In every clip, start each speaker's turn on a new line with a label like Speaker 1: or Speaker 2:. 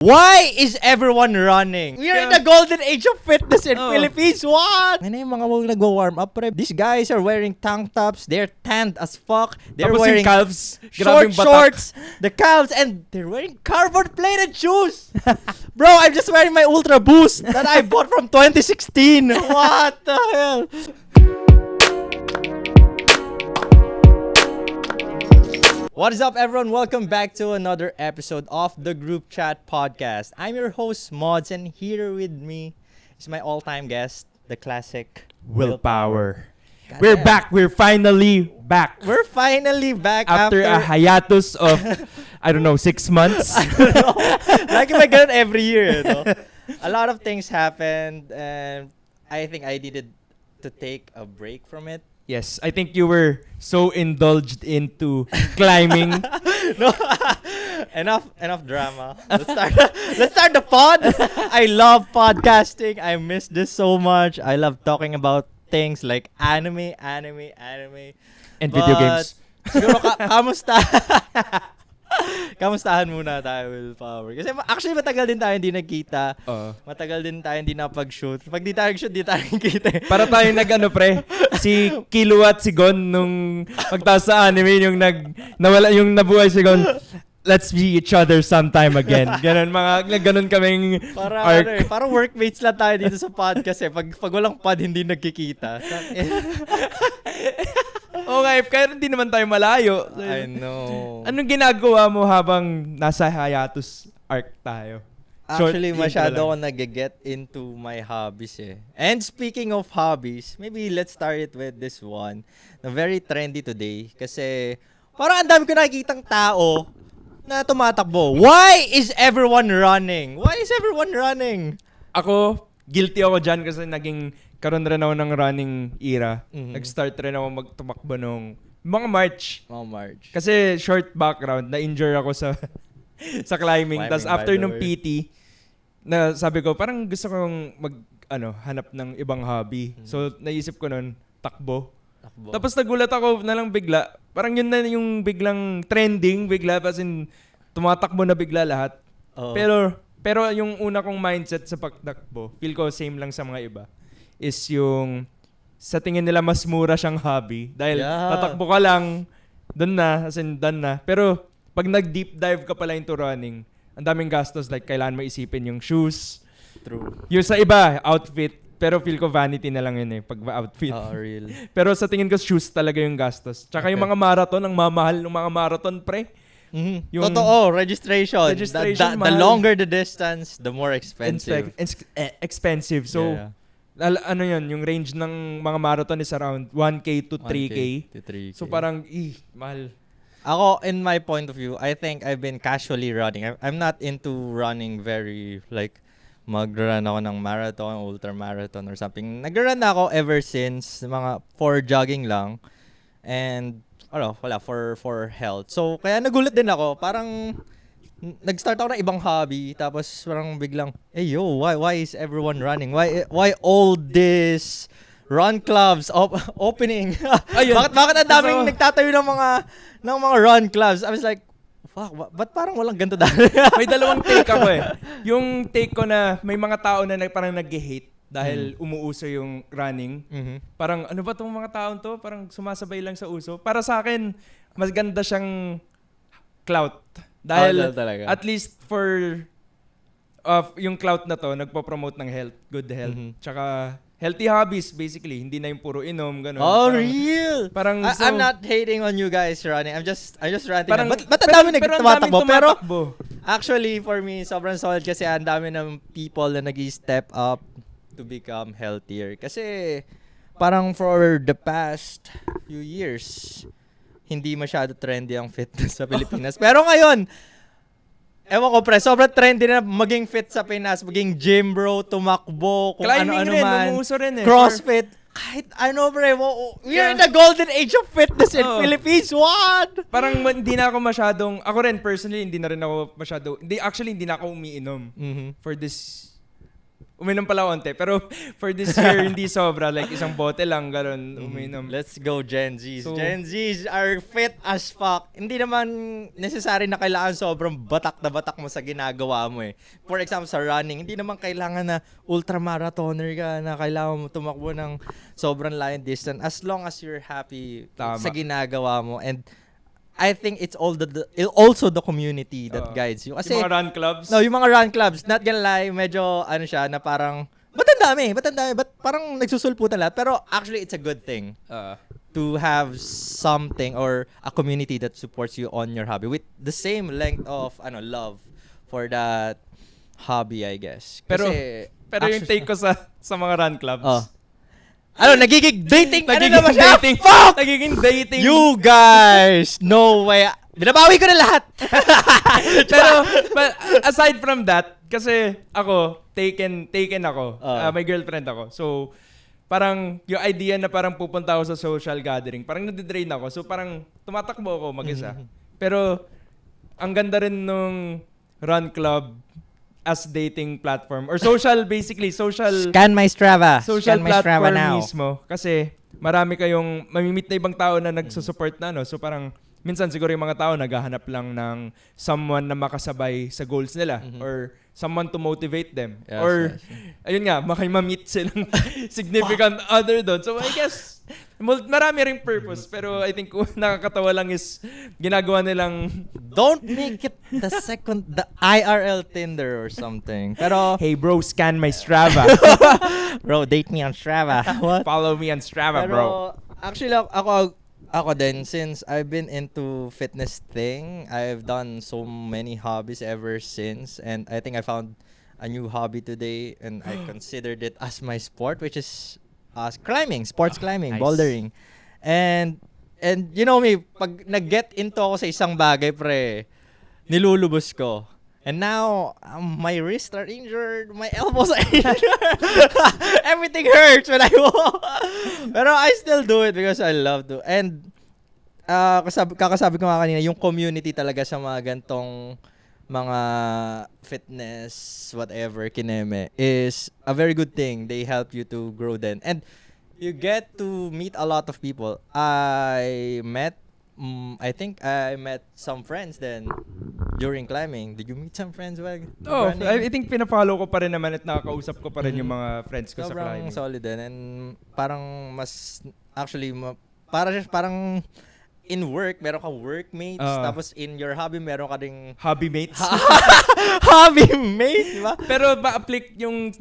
Speaker 1: Why is everyone running? We are in the golden age of fitness in Philippines. What? Ano yung mga nagwa-warm up, pre? These guys are wearing tank tops. They're tanned as fuck. They're
Speaker 2: Tapos
Speaker 1: wearing
Speaker 2: yung calves,
Speaker 1: short
Speaker 2: grabing batak.
Speaker 1: shorts, the calves, and they're wearing carbon-plated shoes. Bro, I'm just wearing my Ultra Boost that I bought from 2016. What the hell? What is up, everyone? Welcome back to another episode of the Group Chat Podcast. I'm your host, Mods, and here with me is my all-time guest, the classic
Speaker 2: Willpower.
Speaker 1: God
Speaker 2: We're
Speaker 1: damn.
Speaker 2: back. We're finally back.
Speaker 1: We're finally back
Speaker 2: after a hiatus of, I don't know, 6 months.
Speaker 1: Like if I get it every year, you know? A lot of things happened, and I think I needed to take a break from it.
Speaker 2: Yes, I think you were so indulged into climbing.
Speaker 1: No, enough drama. Let's start the pod. I love podcasting. I miss this so much. I love talking about things like anime.
Speaker 2: And video games.
Speaker 1: Siguro kamusta? Kamustahan muna tayo, Willpower. Kasi actually matagal din tayo hindi nagkita. Matagal din tayo hindi napag-shoot. Pag di tayo shoot, di tayo nagkita.
Speaker 2: Para tayo nag-ano, pre, si Kilo at si Gon nung pagtaas sa anime, yung nawala yung nabuhay si Gon. Let's be each other sometime again. Ganon, ganon kaming
Speaker 1: Parang
Speaker 2: arc.
Speaker 1: parang workmates lang tayo dito sa podcast eh. Pag walang pod, hindi nagkikita.
Speaker 2: Okay, kaya hindi naman tayo malayo.
Speaker 1: I know.
Speaker 2: Anong ginagawa mo habang nasa hiatus arc tayo?
Speaker 1: Actually,
Speaker 2: Short
Speaker 1: masyado
Speaker 2: intro
Speaker 1: ako
Speaker 2: lang.
Speaker 1: nag-get into my hobbies eh. And speaking of hobbies, maybe let's start it with this one na very trendy today. Kasi parang ang dami ko nakikitang tao na tumatakbo. Why is everyone running? Why is everyone running?
Speaker 2: Ako, guilty ako dyan kasi karoon rin ako ng running era.
Speaker 1: Mhm.
Speaker 2: Nag-start rin ako magtumakbo nung mga March.
Speaker 1: Oh, March.
Speaker 2: Kasi short background, na-injure ako sa sa climbing. Tapos
Speaker 1: Climbing,
Speaker 2: after
Speaker 1: by the
Speaker 2: nung
Speaker 1: way.
Speaker 2: PT, na sabi ko, parang gusto kong hanap ng ibang hobby. So, naisip ko nun, takbo.
Speaker 1: Takbo.
Speaker 2: Tapos nagulat ako na lang bigla. Parang yun na yung biglang trending, bigla. As in, tumatakbo na bigla lahat.
Speaker 1: Oo.
Speaker 2: Pero yung una kong mindset sa pagtakbo, feel ko same lang sa mga iba, is yung sa tingin nila mas mura siyang hobby. Dahil tatakbo ka lang, done na. Pero pag nag-deep dive ka pala into running, ang daming gastos, like kailangan mo isipin yung shoes.
Speaker 1: True.
Speaker 2: Yung sa iba, outfit. Pero feel ko vanity na lang yun eh, pag outfit.
Speaker 1: Real.
Speaker 2: Pero sa tingin ko, shoes talaga yung gastos. Tsaka yung mga marathon, ang mamahal ng mga marathon, pre.
Speaker 1: Mm-hmm.
Speaker 2: Yung
Speaker 1: Totoo, registration.
Speaker 2: Registration,
Speaker 1: The
Speaker 2: mahal.
Speaker 1: longer the distance, the more expensive.
Speaker 2: Expensive. So,
Speaker 1: Yeah.
Speaker 2: ano yun, yung range ng mga marathon is around 1K to 3K.
Speaker 1: 1K to 3K.
Speaker 2: So parang, mahal.
Speaker 1: Ako, in my point of view, I think I've been casually running. I'm not into running very, like, mag-run ako ng marathon, ultra marathon or something. Nag-run ako ever since, mga for jogging lang. And, for health. So, kaya nagulat din ako. Parang, nag-start ako ng ibang hobby. Tapos, parang biglang, hey, yo, why is everyone running? Why all this run clubs opening?
Speaker 2: Ayun.
Speaker 1: Bakit ang daming
Speaker 2: So,
Speaker 1: nagtatayo ng mga run clubs? I was like, fuck, ba't parang walang ganito dahil?
Speaker 2: May dalawang take ako eh. Yung take ko na may mga tao na parang nag-hate dahil umuuso yung running.
Speaker 1: Mhm.
Speaker 2: Parang, ano ba itong mga taon to? Parang sumasabay lang sa uso. Para sa akin, mas ganda siyang clout. Dahil
Speaker 1: Talaga.
Speaker 2: at least for yung clout na to, nagpo-promote ng health, good health.
Speaker 1: Mhm.
Speaker 2: Tsaka healthy hobbies basically, hindi na yung puro inom, ganun.
Speaker 1: Oh,
Speaker 2: Parang-
Speaker 1: real?
Speaker 2: Parang
Speaker 1: I'm not hating on you guys running. I'm just ranting.
Speaker 2: Parang,
Speaker 1: Ba't ang dami
Speaker 2: pero ang
Speaker 1: nagtumatakbo?
Speaker 2: daming
Speaker 1: Pero
Speaker 2: tumatakbo.
Speaker 1: actually, for me, sobrang solid kasi ang dami ng people na nag-step up to become healthier. Kasi parang for the past few years, hindi masyado trendy ang fitness sa Pilipinas. Pero ngayon, ewan ko pre, sobrang trendy na maging fit sa Pinas, maging gym bro, tumakbo, kung
Speaker 2: Climbing
Speaker 1: ano-ano
Speaker 2: rin,
Speaker 1: man.
Speaker 2: umuuso rin eh.
Speaker 1: CrossFit. Kahit ano pre, we are in the golden age of fitness in
Speaker 2: Oo.
Speaker 1: Philippines. What?
Speaker 2: Parang hindi na ako masyadong, ako rin personally, hindi na rin ako masyado, hindi na ako umiinom
Speaker 1: Mhm.
Speaker 2: for this Uminom pala konti. Pero for this year, hindi sobra. Like, isang bote lang, gano'n, uminom.
Speaker 1: Let's go, Gen Zs.
Speaker 2: So-
Speaker 1: Gen Zs are fit as fuck. Hindi naman necessary na kailangan sobrang batak na batak mo sa ginagawa mo eh. For example, sa running, hindi naman kailangan na ultramarathoner ka na kailangan mo tumakbo ng sobrang layo distance as long as you're happy
Speaker 2: Tama.
Speaker 1: sa ginagawa mo. And I think it's also the community that
Speaker 2: Oo.
Speaker 1: guides you. Kasi
Speaker 2: Yung mga run clubs.
Speaker 1: no, yung mga run clubs, not gonna lie, medyo ano siya na parang ba't ang dami? Ba't parang nagsusulputan lahat? Pero actually, it's a good thing to have something or a community that supports you on your hobby with the same length of love for that hobby, I guess.
Speaker 2: Pero
Speaker 1: actually-
Speaker 2: yung take ko sa mga run clubs.
Speaker 1: Oh. Nagiging dating?
Speaker 2: Nagiging
Speaker 1: naman siya?
Speaker 2: dating.
Speaker 1: Fuck!
Speaker 2: Nagiging dating.
Speaker 1: You guys! No way! Binabawi ko na lahat!
Speaker 2: Pero, but aside from that, kasi ako, taken ako. May girlfriend ako. So, parang yung idea na parang pupunta ako sa social gathering, parang nadidrain ako. So, parang tumatakbo ako mag-isa. Pero, ang ganda rin nung run club as dating platform. Or basically, social
Speaker 1: Scan my Strava.
Speaker 2: social
Speaker 1: Scan my Strava
Speaker 2: platform
Speaker 1: now.
Speaker 2: mismo. Kasi marami kayong mamimit na ibang tao na nagsusupport na, no? So parang minsan siguro yung mga tao naghahanap lang ng someone na makasabay sa goals nila or someone to motivate them.
Speaker 1: Yes,
Speaker 2: Or ayun nga, mamit silang significant other doon. So I guess marami ring purpose, pero I think nakakatawa lang is ginagawa nilang
Speaker 1: Don't make it the IRL Tinder or something. Pero,
Speaker 2: hey bro, scan my Strava.
Speaker 1: bro, date me on Strava. What?
Speaker 2: Follow me on Strava,
Speaker 1: Pero,
Speaker 2: bro.
Speaker 1: actually, ako din, since I've been into fitness thing, I've done so many hobbies ever since. And I think I found a new hobby today and I considered it as my sport, which is climbing, sports climbing,
Speaker 2: nice.
Speaker 1: bouldering. And you know me, pag nag-get into ako sa isang bagay, pre, nilulubos ko. And now, my wrists are injured, my elbows are injured. Everything hurts when I walk. Pero I still do it because I love to. And kakasabi ko nga kanina, yung community talaga sa mga gantong mga fitness, whatever, kineme, is a very good thing. They help you to grow then. And you get to meet a lot of people. I think I met some friends then during climbing. Did you meet some friends while running?
Speaker 2: I think pinafollow ko pa rin naman at nakakausap ko pa rin yung mga friends ko sa
Speaker 1: Sobrang
Speaker 2: climbing.
Speaker 1: solid din. And parang mas, actually, parang in work, meron ka workmates. Tapos in your hobby, meron ka ding
Speaker 2: Hobby mates.
Speaker 1: hobby mate, di ba?
Speaker 2: Pero ba-apply yung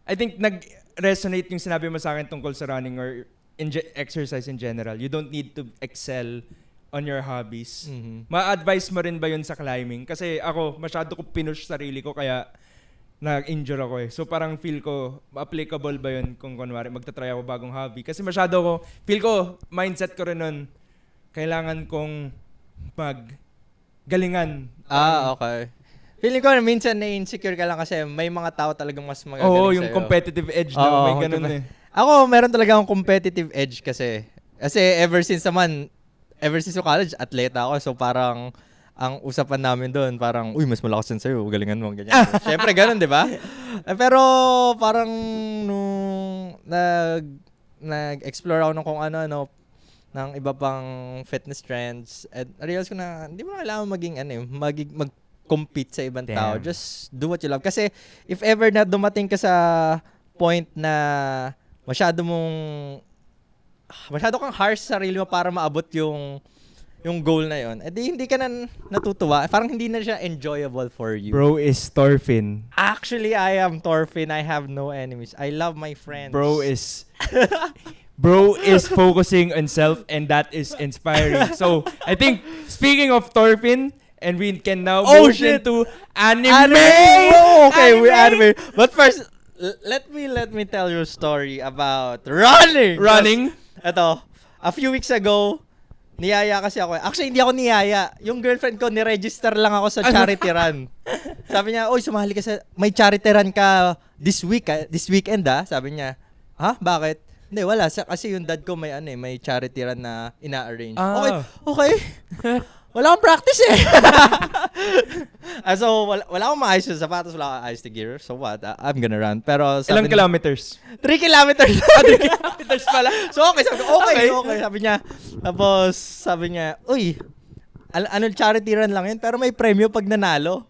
Speaker 2: I think nag-resonate yung sinabi mo sa akin tungkol sa running or exercise in general. You don't need to excel on your hobbies. Ma-advise mo rin ba yun sa climbing? Kasi ako, masyado ko pinush sarili ko kaya nag-injure ako eh. So parang feel ko, applicable ba yun kung kunwari magta-try ako bagong hobby? Kasi masyado ko, feel ko, mindset ko rin nun, kailangan kong galingan.
Speaker 1: Okay. Feeling ko minsan na-insecure ka lang kasi may mga tao talagang mas magagaling
Speaker 2: Oo,
Speaker 1: sa'yo.
Speaker 2: yung competitive edge, no?
Speaker 1: Oo,
Speaker 2: May ganun eh.
Speaker 1: Ako, meron talaga akong competitive edge kasi. Kasi ever since college, atleta ako. So parang, ang usapan namin doon, parang, uy, mas malakas yan sa'yo, galingan mo, ganyan. Siyempre, ganun, di ba? Pero parang nung nag-explore ako ng kung ano, ng iba pang fitness trends, and realize ko na, hindi mo na kailangan mag-compete sa ibang tao. Just do what you love. Kasi if ever na dumating ka sa point na masyado kang harsh sa sarili mo para maabot yung goal na yon, edi hindi ka na natutuwa. Parang hindi na siya enjoyable for you.
Speaker 2: Bro is Thorfinn.
Speaker 1: Actually, I am Thorfinn. I have no enemies. I love my friends.
Speaker 2: Bro is focusing on self, and that is inspiring. So, I think, speaking of Thorfinn, and we can now move into anime.
Speaker 1: Oh, okay, we anime. But first, let me tell you a story about running. Ito, a few weeks ago, niyaya kasi ako. Actually, hindi ako niyaya. Yung girlfriend ko, niregister lang ako sa charity run. Sabi niya, oy, sumali ka may charity run ka this weekend Sabi niya, ha? Bakit? Hindi, wala. Kasi yung dad ko may charity run na ina-arrange. Okay. wala akong practice eh. So, wala akong maayos na sapatos, wala akong ayos na gear. So what? I'm gonna run. Pero sabi
Speaker 2: Ilang kilometers?
Speaker 1: 3 kilometers.
Speaker 2: 3 kilometers pala.
Speaker 1: So okay, sabi ko, okay. Sabi niya, tapos sabi niya, uy, ano charity run lang yun, pero may premyo pag nanalo.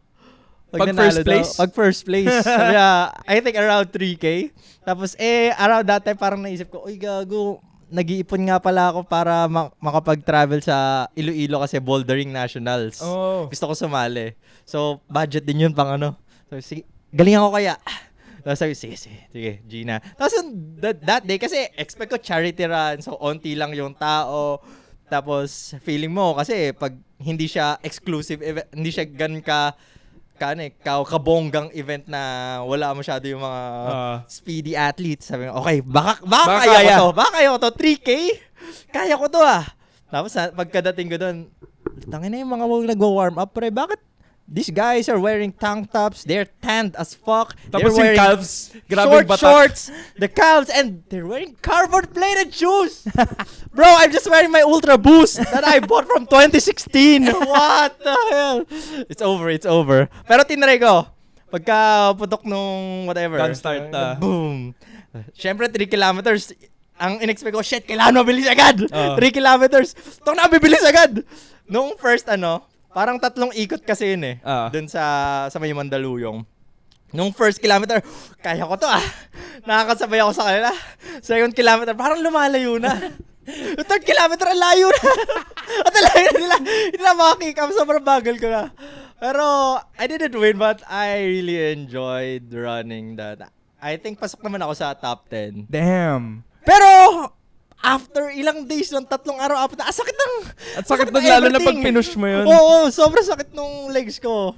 Speaker 2: Pag
Speaker 1: nanalo
Speaker 2: first place?
Speaker 1: Pag first place. Sabi niya, I think around 3K. Tapos around that time, parang naisip ko, uy gago, nag-iipon nga pala ako para makapag-travel sa Iloilo kasi Bouldering Nationals.
Speaker 2: Oh.
Speaker 1: Gusto ko sumali. So, budget din yun pang ano. So, sige, galingan ko kaya. Tapos sabi, sige, Gina. Tapos that day, kasi expect ko charity run. So, onti lang yung tao. Tapos, feeling mo, kasi pag hindi siya exclusive event, hindi siya ganun kabonggang event na wala masyado yung mga speedy athletes. Sabi ko, okay, baka kaya ko to. 3K? Kaya ko to ah. Tapos pagkadating ko doon, tangin na yung mga nagwa-warm up, pre, bakit these guys are wearing tank tops, they're tanned as fuck,
Speaker 2: Tapos
Speaker 1: they're
Speaker 2: yung
Speaker 1: wearing
Speaker 2: calves, grabing batak.
Speaker 1: shorts, the calves, and they're wearing carbon-plated shoes. Bro, I'm just wearing my Ultra Boost that I bought from 2016. What the hell? It's over. Pero tinry ko. Pagka putok nung whatever.
Speaker 2: Gun start.
Speaker 1: Boom. Siyempre, 3 kilometers. Ang in-expect ko, shit, kailangan mabilis agad. 3 kilometers. Ito na, bibilis agad. Nung first, parang 3 ikot kasi yun eh. Dun sa may Mandaluyong. Nung first kilometer, kaya ko to ah. Nakakasabay ako sa kanila. Second kilometer, parang lumalayo na. Yung third kilometer, ang layo na. At ang layo na nila. Hindi na makakick up. Sobrang bagal ko na. Pero, I didn't win, but I really enjoyed running that. I think pasok naman ako sa top 10.
Speaker 2: Damn.
Speaker 1: Pero, after ilang days ng 3 araw, at sakit
Speaker 2: ng lalo na pag pinush mo yun.
Speaker 1: Oo, sobrang sakit nung legs ko.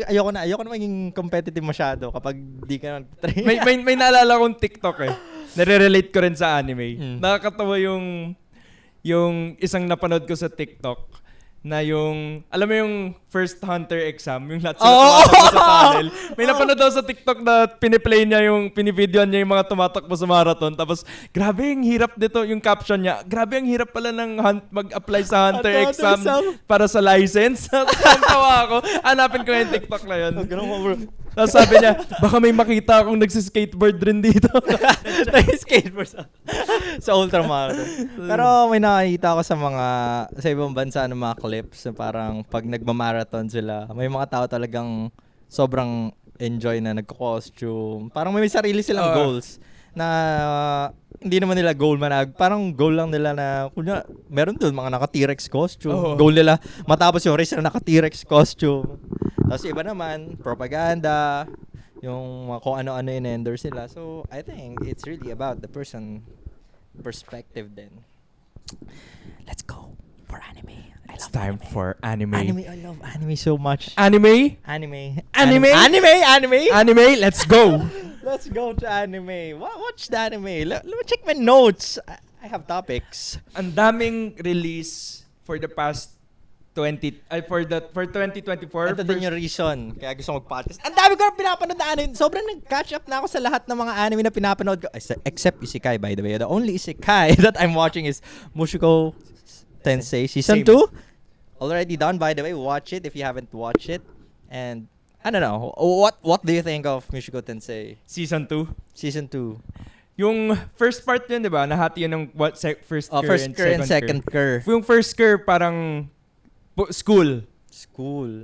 Speaker 1: Ayoko na maging competitive masyado kapag di ka nag-train.
Speaker 2: may naalala kong TikTok eh. Nare-relate ko rin sa anime. Nakakatawa yung isang napanood ko sa TikTok na yung, alam mo yung first Hunter exam, yung lahat sila tumatakbo sa tunnel. May napanood daw sa TikTok na piniplay niya pinivideoan niya yung mga tumatakbo sa marathon. Tapos, grabe yung hirap dito, yung caption niya, grabe ang hirap pala ng mag-apply sa Hunter exam para sa license. Ang tawa ako. Hanapin ko yung TikTok na yun. Tapos sabi niya, baka may makita akong nagsiskateboard rin dito.
Speaker 1: Nag-skateboard sa ultramarathon. Pero may nakakita ako sa ibang bansa ng mga clips na parang pag nagmamarathon sila, may mga tao talagang sobrang enjoy na nagko-costume. Parang may sarili silang goals na hindi naman nila goal manag. Parang goal lang nila na, kunya, meron doon mga naka-T-Rex costume. Goal nila matapos yung race na naka-T-Rex costume. Tapos iba naman, propaganda, yung kung ano-ano in-endorse sila. So, I think it's really about the person perspective then. Let's go for anime.
Speaker 2: It's time for anime.
Speaker 1: I love anime so much.
Speaker 2: Anime, let's go.
Speaker 1: Let's go to anime. Watch the anime. Let me check my notes. I have topics.
Speaker 2: Ang daming release for the past for 2024.
Speaker 1: Ito din yung reason kaya gusto ko mag-podcast. Ang dami ko na pinapanood na anime. Sobrang nag-catch up na ako sa lahat ng mga anime na pinapanood ko. Except Isekai, by the way. The only Isekai that I'm watching is Mushoku Tensei Season 2. Already done, by the way. Watch it if you haven't watched it. And I don't know. What do you think of Mushoku Tensei?
Speaker 2: Season 2.
Speaker 1: Season 2.
Speaker 2: Yung first part yun, di ba? Nahati yun ng first curve
Speaker 1: and second curve.
Speaker 2: Yung first curve parang school.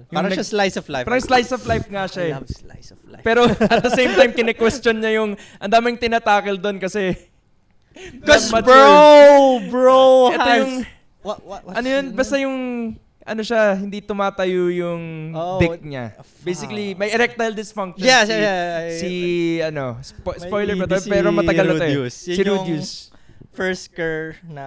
Speaker 1: Parang siya slice of life.
Speaker 2: Parang slice of life nga siya.
Speaker 1: I love slice of life.
Speaker 2: Pero at the same time, kine-question niya yung ang daming tinatakil doon kasi
Speaker 1: bro.
Speaker 2: Ito yung
Speaker 1: what
Speaker 2: ano yun? Basta yung ano siya, hindi tumatayo yung dick niya. Basically, may erectile dysfunction.
Speaker 1: Yeah.
Speaker 2: Spoiler pa to, pero matagal na to eh.
Speaker 1: Si Rudius. First curve na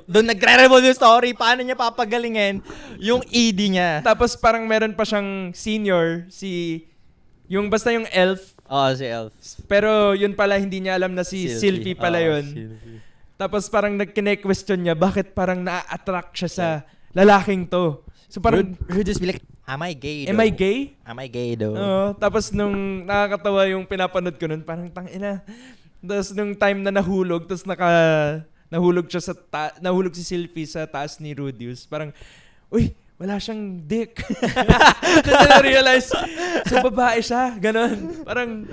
Speaker 1: doon nagre-revolve yung story, paano niya papagalingin yung ED niya.
Speaker 2: Tapos parang meron pa siyang senior, basta yung elf.
Speaker 1: Si elf.
Speaker 2: Pero yun pala, hindi niya alam na si Sylvie pala yun.
Speaker 1: Sylvie.
Speaker 3: Tapos parang nagkine-question niya, bakit parang na-attract siya sa lalaking to. So parang,
Speaker 1: Rudius be like, am I gay though?
Speaker 2: Am I gay?
Speaker 1: Am I gay though?
Speaker 2: Tapos nung nakakatawa yung pinapanood ko nun, parang tangina. Tapos nung time na nahulog, tapos nahulog siya nahulog si Sylvie sa taas ni Rudius. Parang uy, wala siyang dick. Doon na-realize, so babae siya, ganon. Parang,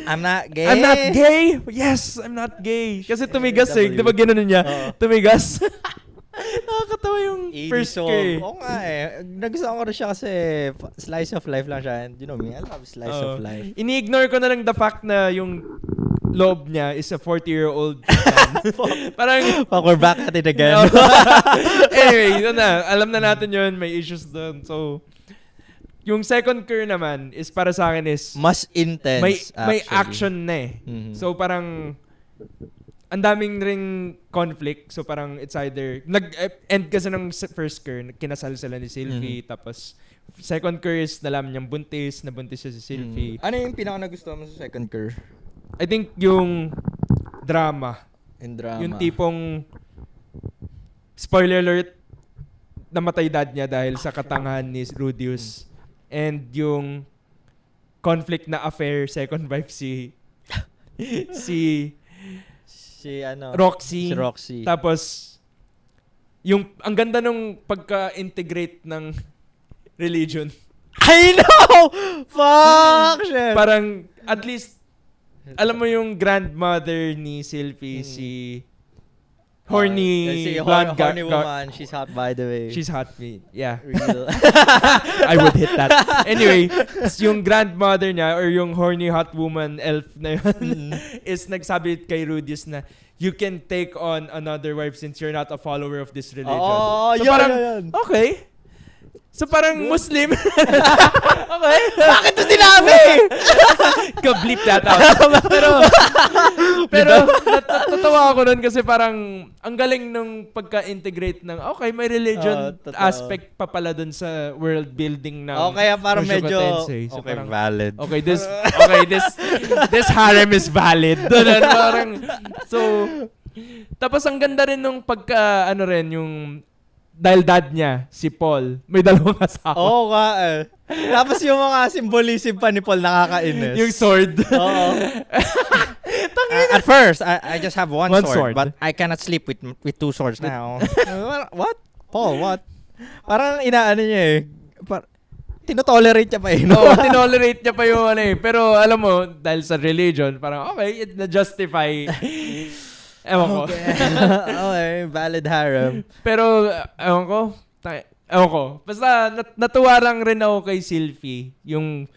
Speaker 1: I'm not gay.
Speaker 2: I'm not gay? Yes, I'm not gay. Kasi tumigas eh. Di ba gano'n niya? Tumigas. Nakakatawa yung first
Speaker 1: so,
Speaker 2: kay.
Speaker 1: Oo nga eh. Nagustuhan ko rin siya kasi slice of life lang siya. And you know me, I love slice of life.
Speaker 2: Ini-ignore ko na lang the fact na yung loob niya is a 40-year-old man. Parang,
Speaker 1: We're back at it again.
Speaker 2: anyway, yun na. Alam na natin yun. May issues doon. So, yung second curve naman is para sa akin is
Speaker 1: Mas intense,
Speaker 2: may
Speaker 1: actually.
Speaker 2: action na eh.
Speaker 1: Mhm.
Speaker 2: So parang ang daming ring conflict. So parang it's either nag-end kasi ng first curve, kinasal sila ni Sylvie, tapos second curve is nalaman niyang nabuntis siya si Sylvie.
Speaker 1: Ano yung pinaka nagustuhan mo sa second curve?
Speaker 2: I think yung drama.
Speaker 1: In drama.
Speaker 2: Yung tipong spoiler alert, namatay dad niya dahil sa katangahan ni Rudius. And yung conflict na affair, second wife si Roxy.
Speaker 1: Si Roxy.
Speaker 2: Tapos yung ang ganda nung pagka-integrate ng religion.
Speaker 1: I know! Fuck! Shit!
Speaker 2: Parang at least alam mo yung grandmother ni Sylvie, si horny
Speaker 1: horny woman. She's hot, by the way.
Speaker 2: She's hot, yeah.
Speaker 1: Real.
Speaker 2: I would hit that. Anyway, yung grandmother niya or yung horny hot woman elf na yun is nagsabi kay Rudius na you can take on another wife since you're not a follower of this religion.
Speaker 1: Oh,
Speaker 2: so
Speaker 1: yun,
Speaker 2: parang,
Speaker 1: yun.
Speaker 2: okay. So parang Muslim. Okay.
Speaker 1: Bakit ito sinabi?
Speaker 2: Go bleep that out. pero natatawa ako nun kasi parang ang galing nung pagka-integrate ng okay, may religion aspect pa pala dun sa world building ng
Speaker 1: kaya parang
Speaker 2: Mushoku
Speaker 1: medyo
Speaker 2: Tensei. So
Speaker 1: okay,
Speaker 2: parang,
Speaker 1: valid.
Speaker 2: Okay, this harem is valid. Parang, so tapos ang ganda rin nung pagka ano rin yung dahil dad niya, si Paul, may dalawang asawa.
Speaker 1: Oo nga eh. Tapos yung mga symbolism pa ni Paul nakakainis.
Speaker 2: Yung sword.
Speaker 1: Oo. At first, I just have one sword, but I cannot sleep with two swords now. What? Paul, what? Parang inaano niya eh. Tinotolerate niya pa eh. No?
Speaker 2: Oo, tinolerate niya pa yung ano eh. Pero alam mo, dahil sa religion, parang okay, it na-justify. Ewan ko.
Speaker 1: Okay, valid harem.
Speaker 2: Pero, ewan ko. Basta, natuwa lang rin ako kay Sylvie. Yung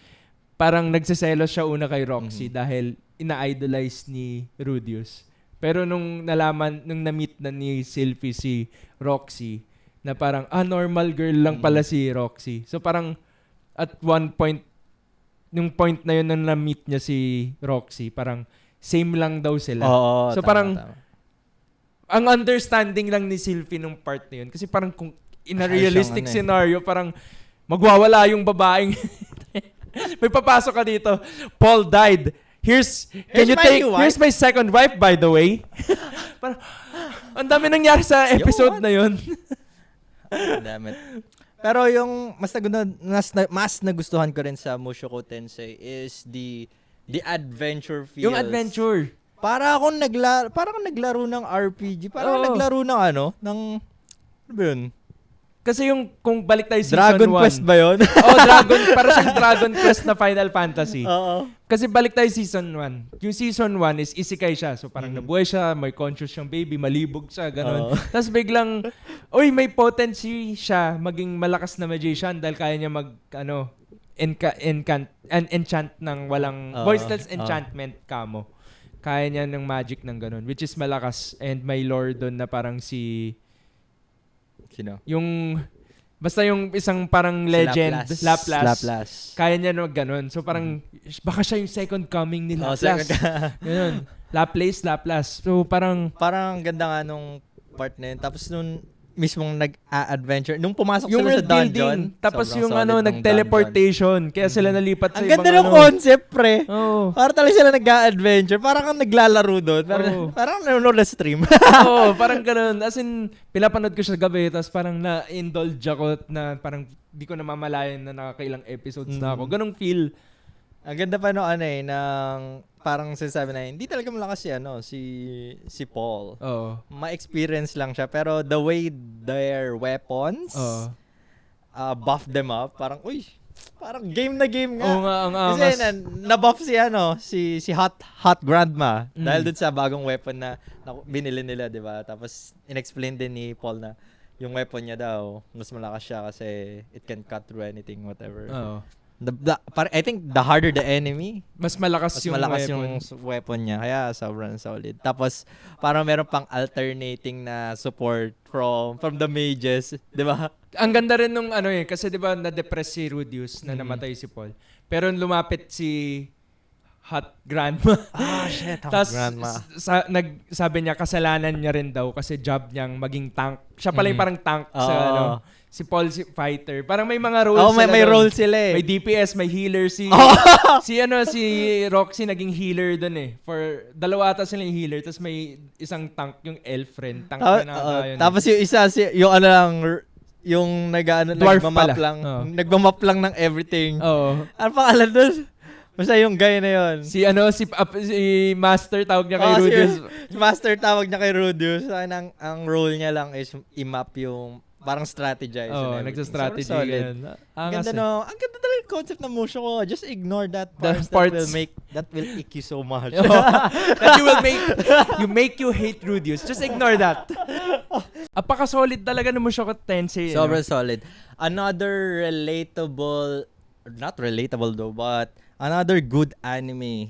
Speaker 2: parang nagsiselos siya una kay Roxy dahil ina-idolize ni Rudius. Pero nung na-meet na ni Sylvie si Roxy, na parang, normal girl lang pala si Roxy. So parang, at one point, yung point na yun na na-meet niya si Roxy, parang, same lang daw sila.
Speaker 1: Oo,
Speaker 2: so
Speaker 1: tama,
Speaker 2: parang,
Speaker 1: tama.
Speaker 2: Ang understanding lang ni Sylvie nung part na yun. Kasi parang kung in a realistic scenario, parang magwawala yung babaeng. May papasok ka dito. Paul died. Here's my second wife, by the way. Parang, ang dami nangyari sa episode na yun.
Speaker 1: Damn it. Pero yung mas nagustuhan ko rin sa Mushoku Tensei is the adventure feels.
Speaker 2: Yung adventure.
Speaker 1: Parang naglaro ng RPG. Parang naglaro ng ano ba yun?
Speaker 2: Kasi yung kung balik tayo season 1.
Speaker 1: Dragon Quest ba yun?
Speaker 2: Para siyang Dragon Quest na Final Fantasy.
Speaker 1: Oo.
Speaker 2: Kasi balik tayo season 1. Yung season 1 is isekai siya. So parang nabuhay siya, may conscious siyang baby, malibog siya, gano'n. Tapos biglang, may potency siya maging malakas na magician dahil kaya niya enchant ng walang voiceless enchantment kamo. Kaya niya ng magic ng ganun, which is malakas, and may lore doon na parang sino? Yung basta yung isang parang legend, Laplas. Kaya niya ng ganun. So parang baka siya yung second coming ni Laplas. Ganun. Laplas. So parang
Speaker 1: ganda nga nung part na yun. Tapos nung mismong nag-adventure. Nung pumasok
Speaker 2: yung
Speaker 1: sila sa dungeon.
Speaker 2: Building, tapos yung nag-teleportation. Kaya sila nalipat sa
Speaker 1: ang
Speaker 2: ibang
Speaker 1: ganda ng concept, pre.
Speaker 2: Oh.
Speaker 1: Parang talaga sila nag-adventure. Parang kang naglalaro doon. Parang nanonood na stream.
Speaker 2: Parang ganun. As in, pinapanood ko siya gabi, tapos parang na-indulge ako na parang di ko namamalayan na nakakailang episodes na ako. Ganong feel.
Speaker 1: Ang ganda pa ng parang sinasabi na hindi talaga malakas si Paul.
Speaker 2: Oo.
Speaker 1: Ma-experience lang siya pero the way their weapons buff them up. Parang, uy, parang game na game nga.
Speaker 2: Oo nga, ang
Speaker 1: Kasi
Speaker 2: angas.
Speaker 1: na-buff si Hot Grandma
Speaker 2: Mm.
Speaker 1: dahil dun sa bagong weapon na binili nila, di ba? Tapos, inexplain din ni Paul na yung weapon niya daw, mas malakas siya kasi it can cut through anything, whatever.
Speaker 2: Oo.
Speaker 1: I think the harder the enemy,
Speaker 2: Mas malakas
Speaker 1: mas
Speaker 2: yung
Speaker 1: malakas
Speaker 2: weapon.
Speaker 1: yung weapon niya. Kaya sobrang solid. Tapos, parang meron pang alternating na support from the mages, di ba?
Speaker 2: Ang ganda rin nung kasi 'di ba na-depress si Rudius na namatay si Paul. Pero lumapit si Hot Grandma.
Speaker 1: Ah, shit.
Speaker 2: Tapos
Speaker 1: Grandma.
Speaker 2: sabi niya kasalanan niya rin daw kasi job niyang maging tank. Siya pala yung parang tank sa
Speaker 1: Oo.
Speaker 2: si Paul si fighter. Parang may mga roles
Speaker 1: Oh, may
Speaker 2: sila doon.
Speaker 1: role sila eh.
Speaker 2: May DPS, may healer si si Roxy naging healer doon eh. For dalawa ata sila yung healer tapos may isang tank yung elf friend. Tank na ata yun.
Speaker 1: Tapos yung isa, yung ano lang, yung
Speaker 2: Dwarf
Speaker 1: nagmamap
Speaker 2: pala.
Speaker 1: lang.
Speaker 2: Oo.
Speaker 1: Nagmamap lang ng everything.
Speaker 2: Oo.
Speaker 1: Ano pangalan doon? Basta yung guy na yun.
Speaker 2: Si Master tawag niya kay
Speaker 1: Oh,
Speaker 2: Rudius.
Speaker 1: si Master tawag niya kay Rudius. Ang role niya lang is i-map yung parang strategize.
Speaker 2: Oo,
Speaker 1: and everything.
Speaker 2: nagsa-strategy.
Speaker 1: Sobrang solid.
Speaker 2: Yan.
Speaker 1: Ang
Speaker 2: Angas
Speaker 1: ganda
Speaker 2: eh.
Speaker 1: no. Ang ganda talaga yung concept ng Mushoku. Just ignore that
Speaker 2: The
Speaker 1: part
Speaker 2: parts.
Speaker 1: that will ick you so much.
Speaker 2: That you make you hate Rudius. Just ignore that. Apaka-solid talaga ng Mushoku Tensei.
Speaker 1: Sobrang solid. Another not relatable though, but another good anime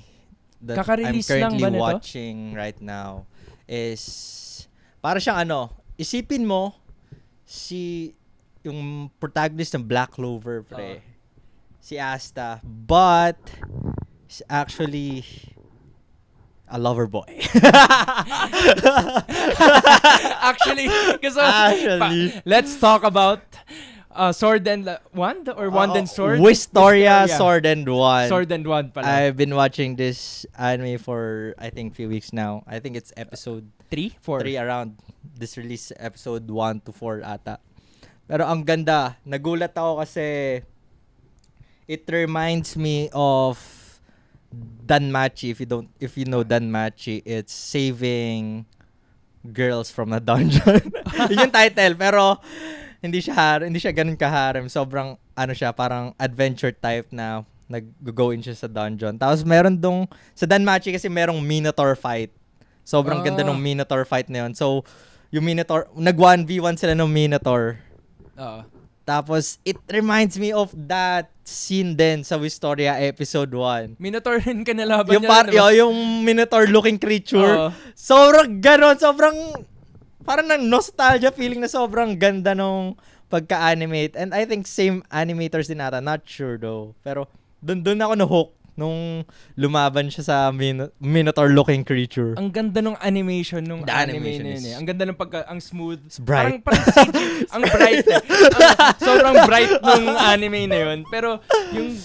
Speaker 1: that I'm
Speaker 2: Kaka-release lang
Speaker 1: currently
Speaker 2: ba nito?
Speaker 1: watching right now is para siyang isipin mo yung protagonist ng Black Clover, pre. Si Asta, but he's actually a lover boy.
Speaker 2: Actually, let's talk about Sword and Wand or Wand and Sword?
Speaker 1: Wistoria,
Speaker 2: Wistoria.
Speaker 1: Sword and Wand.
Speaker 2: Sword and Wand pala.
Speaker 1: I've been watching this anime for I think few weeks now. I think it's episode
Speaker 2: 3? 4?
Speaker 1: 3 around this release, episode 1 to 4 ata. Pero ang ganda, nagulat ako kasi it reminds me of Danmachi. If you know Danmachi, it's saving girls from a dungeon. Yun yung title, pero hindi siya ganun kaharem. Sobrang parang adventure type na nag-go in siya sa dungeon. Tapos meron sa Danmachi kasi merong Minotaur fight. Sobrang ganda ng Minotaur fight na yun. So, yung Minotaur, nag-1v1 sila ng Minotaur.
Speaker 2: Oo.
Speaker 1: Tapos, it reminds me of that scene din sa Wistoria episode 1.
Speaker 2: Minotaur rin kanalaban
Speaker 1: Yung,
Speaker 2: niya.
Speaker 1: yung Minotaur-looking creature.
Speaker 2: Oo.
Speaker 1: Sobrang ganon. Parang ng nostalgia feeling na sobrang ganda nung pagka-animate. And I think same animators din ata. Not sure though. Pero, dun ako na-hook nung lumaban siya sa Minotaur-looking creature.
Speaker 2: Ang ganda ng animation nung
Speaker 1: The
Speaker 2: anime
Speaker 1: animation
Speaker 2: na yun
Speaker 1: is-
Speaker 2: eh. Ang ganda ng ang smooth.
Speaker 1: It's bright.
Speaker 2: Parang CG. Ang bright eh. Sobrang bright nung anime na yun. Pero yung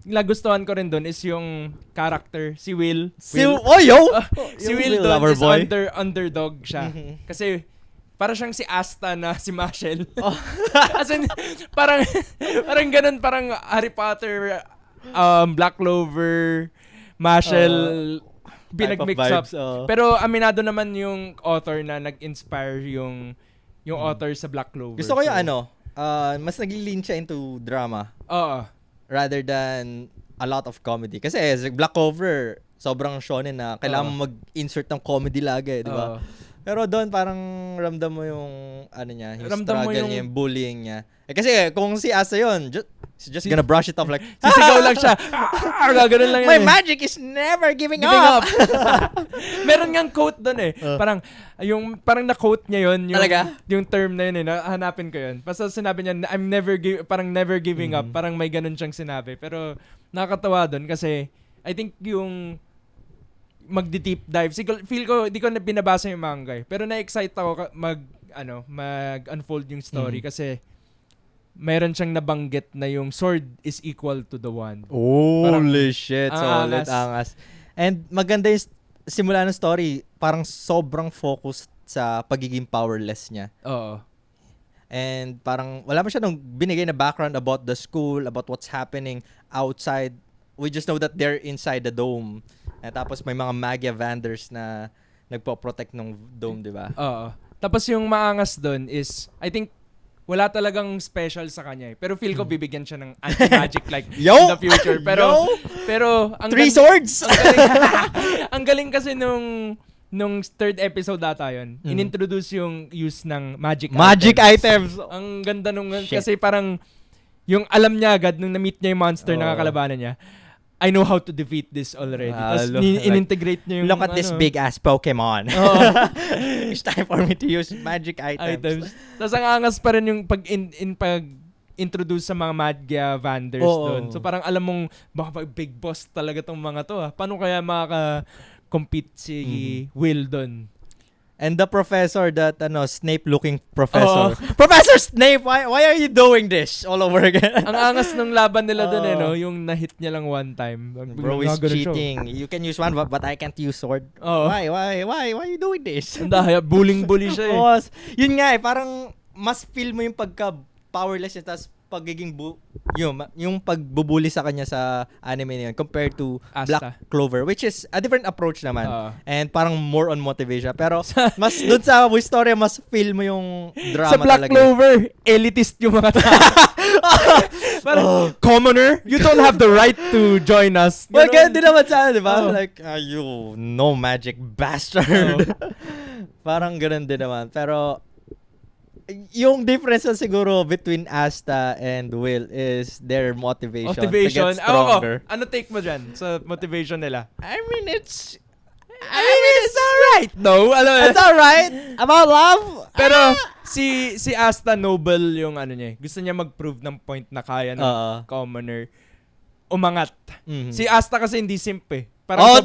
Speaker 2: nagustuhan ko rin doon is yung character, si Will.
Speaker 1: Si Will
Speaker 2: Will doon
Speaker 1: lover
Speaker 2: is
Speaker 1: boy.
Speaker 2: underdog siya.
Speaker 1: Mhm.
Speaker 2: Kasi para siyang si Asta na si Mashel. As in, parang ganun, parang Harry Potter, Black Clover, Mashel, pinag-mix
Speaker 1: Type of
Speaker 2: up.
Speaker 1: vibes, oh.
Speaker 2: Pero aminado naman yung author na nag-inspire yung author sa Black Clover.
Speaker 1: Gusto ko yung
Speaker 2: So,
Speaker 1: mas nag-lean siya into drama
Speaker 2: Oo.
Speaker 1: rather than a lot of comedy. Kasi sa Black Clover, sobrang shonen na kailangan mo mag-insert ng comedy lagi, di ba?
Speaker 2: Oo.
Speaker 1: Pero doon parang ramdam mo yung yung
Speaker 2: Ramdam mo
Speaker 1: struggle
Speaker 2: yung-
Speaker 1: niya, yung bullying niya. Kasi kung si Asa yun, she's just gonna brush it off like,
Speaker 2: Sisigaw lang siya. Gaganon lang
Speaker 1: my
Speaker 2: yun eh.
Speaker 1: magic is never giving
Speaker 2: Giving
Speaker 1: up.
Speaker 2: Meron ngang quote doon eh. Parang na-quote niya yun. Yung,
Speaker 1: Talaga?
Speaker 2: Yung term na yun eh. Hanapin ko yun. Basta sinabi niya, parang never giving up. Parang may ganun siyang sinabi. Pero nakakatawa doon kasi I think yung magdi-deep dive. Feel ko, di ko na binabasa yung manga eh. Pero na-excite ako mag-unfold yung story kasi meron siyang nabanggit na yung sword is equal to the wand.
Speaker 1: Holy shit.
Speaker 2: ang
Speaker 1: Solid,
Speaker 2: angas.
Speaker 1: angas. And maganda yung simula ng story. Parang sobrang focused sa pagiging powerless niya.
Speaker 2: Oo.
Speaker 1: And parang wala pa siya nung binigay na background about the school, about what's happening outside. We just know that they're inside the dome. And tapos may mga Magia Vanders na nagpo-protect ng dome, di ba?
Speaker 2: Oo. Tapos yung maangas doon is, I think, wala talagang special sa kanya eh. Pero feel ko bibigyan siya ng anti-magic like
Speaker 1: Yo!
Speaker 2: in the future. Pero,
Speaker 1: Yo!
Speaker 2: pero ang
Speaker 1: Three
Speaker 2: galing-
Speaker 1: swords!
Speaker 2: ang galing, ang galing kasi nung third episode data yun, inintroduce yung use ng magic
Speaker 1: items!
Speaker 2: Ang ganda nung,
Speaker 1: Shit.
Speaker 2: kasi parang, yung alam niya agad nung na-meet niya yung monster na
Speaker 1: Oo.
Speaker 2: kakalabanan niya, I know how to defeat this already. Tapos
Speaker 1: Like,
Speaker 2: in-integrate niya yung
Speaker 1: Look at this big-ass Pokemon.
Speaker 2: Oo.
Speaker 1: It's time for me to use magic items.
Speaker 2: Tapos ang angas pa rin yung pag-introduce sa mga Madgia Vanders
Speaker 1: Oo.
Speaker 2: doon. So parang alam mong, baka big boss talaga tong mga to. Paano kaya makaka-compete si Will doon?
Speaker 1: And the professor that, Snape-looking professor. Professor Snape, why are you doing this all over again?
Speaker 2: Ang angas ng laban nila doon
Speaker 1: Oo.
Speaker 2: no? Yung na-hit niya lang one time.
Speaker 1: Bro is cheating. You can use one, but I can't use sword.
Speaker 2: Oo.
Speaker 1: Why are you doing this?
Speaker 2: Ang dahil, bully siya eh.
Speaker 1: Boss, yun nga parang mas feel mo yung pagka-powerless niya, tapos pagiging yung pagbubuli sa kanya sa anime na yun compared to
Speaker 2: Asta.
Speaker 1: Black Clover, which is a different approach naman.
Speaker 2: Oo.
Speaker 1: And parang more on motivation. Pero mas dun sa story, mas feel mo yung drama
Speaker 2: Sa Black
Speaker 1: talaga.
Speaker 2: Clover, elitist yung mga tao. Parang, commoner, you don't have the right to join us.
Speaker 1: Well,
Speaker 2: Ganon.
Speaker 1: ganun din naman sana, di ba?
Speaker 2: Oo.
Speaker 1: Like, you no magic bastard. Parang ganun din naman. Pero, yung difference na siguro between Asta and Will is their motivation to
Speaker 2: Motivation.
Speaker 1: get stronger.
Speaker 2: Ano take mo dyan sa motivation nila?
Speaker 1: I mean, it's
Speaker 2: alright. No, alam mo.
Speaker 1: it's alright. About love.
Speaker 2: Pero si Asta noble yung ano niya. Gusto niya mag-prove ng point na kaya ng
Speaker 1: Oo.
Speaker 2: commoner umangat.
Speaker 1: Mhm.
Speaker 2: Si Asta kasi hindi simp eh.
Speaker 1: Oh,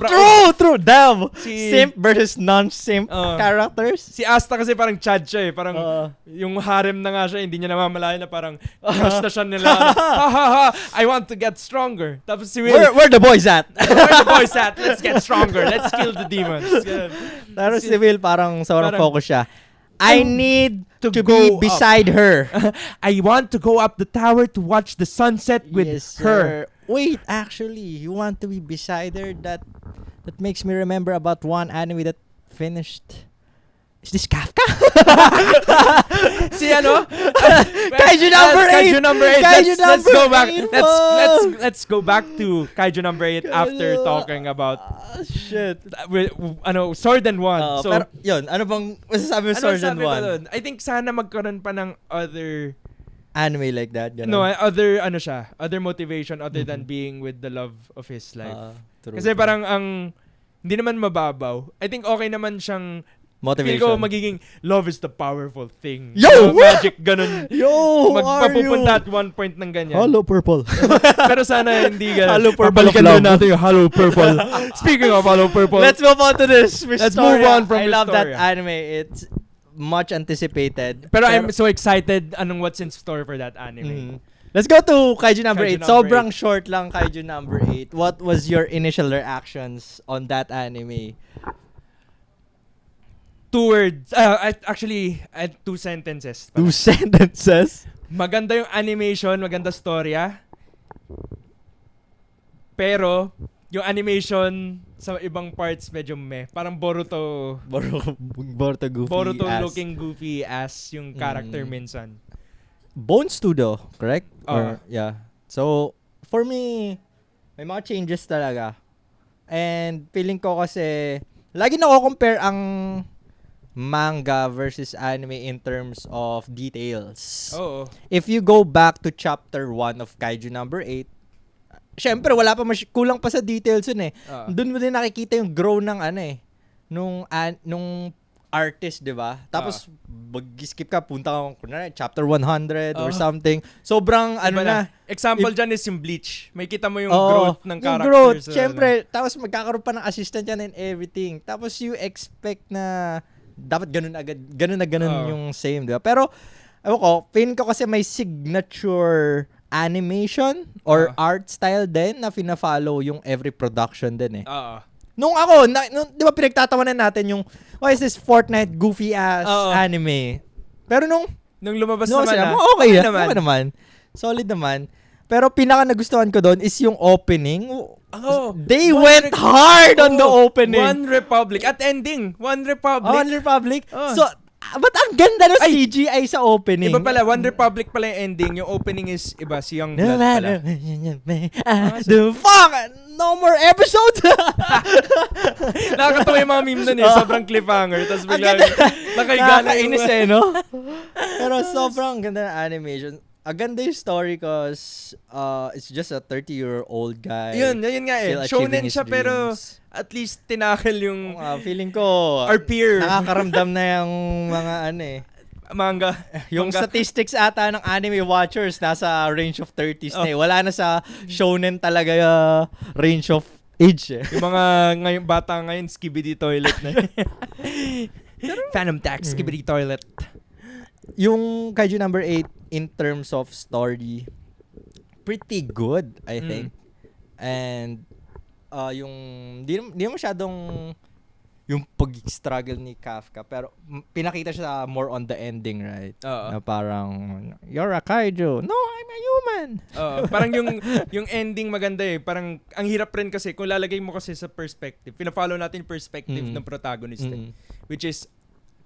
Speaker 1: true. Damn.
Speaker 2: Si-
Speaker 1: Simp versus non-simp
Speaker 2: Oo.
Speaker 1: characters.
Speaker 2: Si Asta kasi parang chad siya eh. Parang
Speaker 1: Oo.
Speaker 2: yung harem na nga siya, hindi niya namamalayan na parang crush na siya nila. Ha ha ha, I want to get stronger. Tapos si Will,
Speaker 1: Where the boys at?
Speaker 2: where the boys at? Let's get stronger. Let's kill the demons. Ganun.
Speaker 1: Pero si Will parang sobrang
Speaker 2: Parang-
Speaker 1: focus siya. I need to
Speaker 2: go
Speaker 1: be
Speaker 2: up.
Speaker 1: beside her.
Speaker 2: I want to go up the tower to watch the sunset with
Speaker 1: Yes,
Speaker 2: her.
Speaker 1: sir. Wait, actually, you want to be beside her? That makes me remember about one anime that finished. Is this Kafka?
Speaker 2: Si ano?
Speaker 1: Kaiju number 8.
Speaker 2: Kaiju number 8.
Speaker 1: Kaiju
Speaker 2: Let's
Speaker 1: number
Speaker 2: go back.
Speaker 1: 8
Speaker 2: Let's go back to Kaiju number 8 after talking about
Speaker 1: Shit.
Speaker 2: Sword and Wand. So
Speaker 1: pero yun, ano bang masasabi mo
Speaker 2: ano
Speaker 1: Sword and
Speaker 2: sabi ko
Speaker 1: Wand?
Speaker 2: doon? I think sana magkaroon pa ng other
Speaker 1: Anime like that, ganun.
Speaker 2: other motivation other than being with the love of his life.
Speaker 1: True,
Speaker 2: Kasi
Speaker 1: true.
Speaker 2: parang hindi naman mababaw. I think okay naman siyang
Speaker 1: motivation.
Speaker 2: feel ko magiging love is the powerful thing.
Speaker 1: Yo!
Speaker 2: Magic ganun.
Speaker 1: Yo, who are you?
Speaker 2: Magpapupunta at one point ng ganyan.
Speaker 1: Hello, Purple.
Speaker 2: Pero sana hindi ganun.
Speaker 1: Hello, Purple
Speaker 2: Babalikan
Speaker 1: of
Speaker 2: din
Speaker 1: Love.
Speaker 2: natin yung Hello Purple. Speaking of Hello Purple.
Speaker 1: Let's move on to this.
Speaker 2: Let's move on from
Speaker 1: I love that
Speaker 2: Historia.
Speaker 1: anime. It's much anticipated.
Speaker 2: Pero I'm so excited anong what's in store for that anime.
Speaker 1: Mhm. Let's go to Kaiju number
Speaker 2: Kaiju
Speaker 1: 8.
Speaker 2: number
Speaker 1: Sobrang short lang Kaiju number 8. What was your initial reactions on that anime?
Speaker 2: 2 words. Actually, 2 sentences.
Speaker 1: 2 sentences.
Speaker 2: Maganda yung animation, maganda storya. Pero, yung animation sa ibang parts medyo meh. Parang Boruto
Speaker 1: Boruto goofy ass.
Speaker 2: looking goofy as yung character minsan.
Speaker 1: Bone Studio, correct?
Speaker 2: Oo.
Speaker 1: Yeah. So, for me, may mga changes talaga. And feeling ko kasi, lagi nako-compare ang manga versus anime in terms of details.
Speaker 2: Oo.
Speaker 1: If you go back to chapter 1 of Kaiju number 8, syempre wala pa kulang pa sa details yun eh. Doon mo din nakikita yung grow ng nung artist, 'di ba? Tapos mag-skip ka, punta ka kunwari chapter 100 or something. Sobrang
Speaker 2: Iba
Speaker 1: na.
Speaker 2: Example dyan is yung Bleach. May kita mo yung
Speaker 1: Oo,
Speaker 2: growth ng
Speaker 1: yung
Speaker 2: character.
Speaker 1: growth, syempre. Tapos magkakaroon pa ng assistant yan and everything. Tapos you expect na dapat ganun agad, ganun yung same, 'di ba? Pero feeling ko kasi may signature animation or art style din na fina-follow yung every production din eh.
Speaker 2: Oo.
Speaker 1: Nung di ba pinagtatawanan natin yung, why is this Fortnite goofy ass anime? Pero nung
Speaker 2: lumabas
Speaker 1: sila,
Speaker 2: naman
Speaker 1: okay naman. Solid naman. Pero pinaka nagustuhan ko doon is yung opening. They went hard on the opening.
Speaker 2: One Republic. At ending, One Republic.
Speaker 1: One Republic.
Speaker 2: Oh.
Speaker 1: So, Ba't ang ganda ng CGI sa opening?
Speaker 2: Iba pala, One Republic pala yung ending. Yung opening is iba, si Youngblood pala.
Speaker 1: The fuck! No more episodes!
Speaker 2: Nakakatawa yung mga meme nun sobrang cliffhanger. Tapos biglang nakaigala
Speaker 1: Nakakainis no? Pero sobrang ganda ng animation. Ganda yung story cause it's just a 30-year-old guy.
Speaker 2: Yun nga
Speaker 1: still
Speaker 2: Shonen
Speaker 1: achieving his
Speaker 2: siya pero
Speaker 1: dreams.
Speaker 2: at least tinakal yung
Speaker 1: Feeling ko
Speaker 2: our peer.
Speaker 1: nakakaramdam na yung mga
Speaker 2: Manga.
Speaker 1: yung statistics ata ng anime watchers nasa range of 30s na Wala na sa shonen talaga range of age
Speaker 2: Yung mga ngayon, bata ngayon, skibidi toilet na. Phantom Tax, skibidi toilet.
Speaker 1: Yung Kaiju number 8 in terms of story, pretty good, I think. And yung di masyadong yung pag-struggle ni Kafka, pero pinakita siya more on the ending, right? Na parang, you're a kaiju. No, I'm a human.
Speaker 2: Parang yung ending maganda Parang ang hirap rin kasi kung lalagay mo kasi sa perspective. Pina-follow natin perspective ng protagonist. Which is,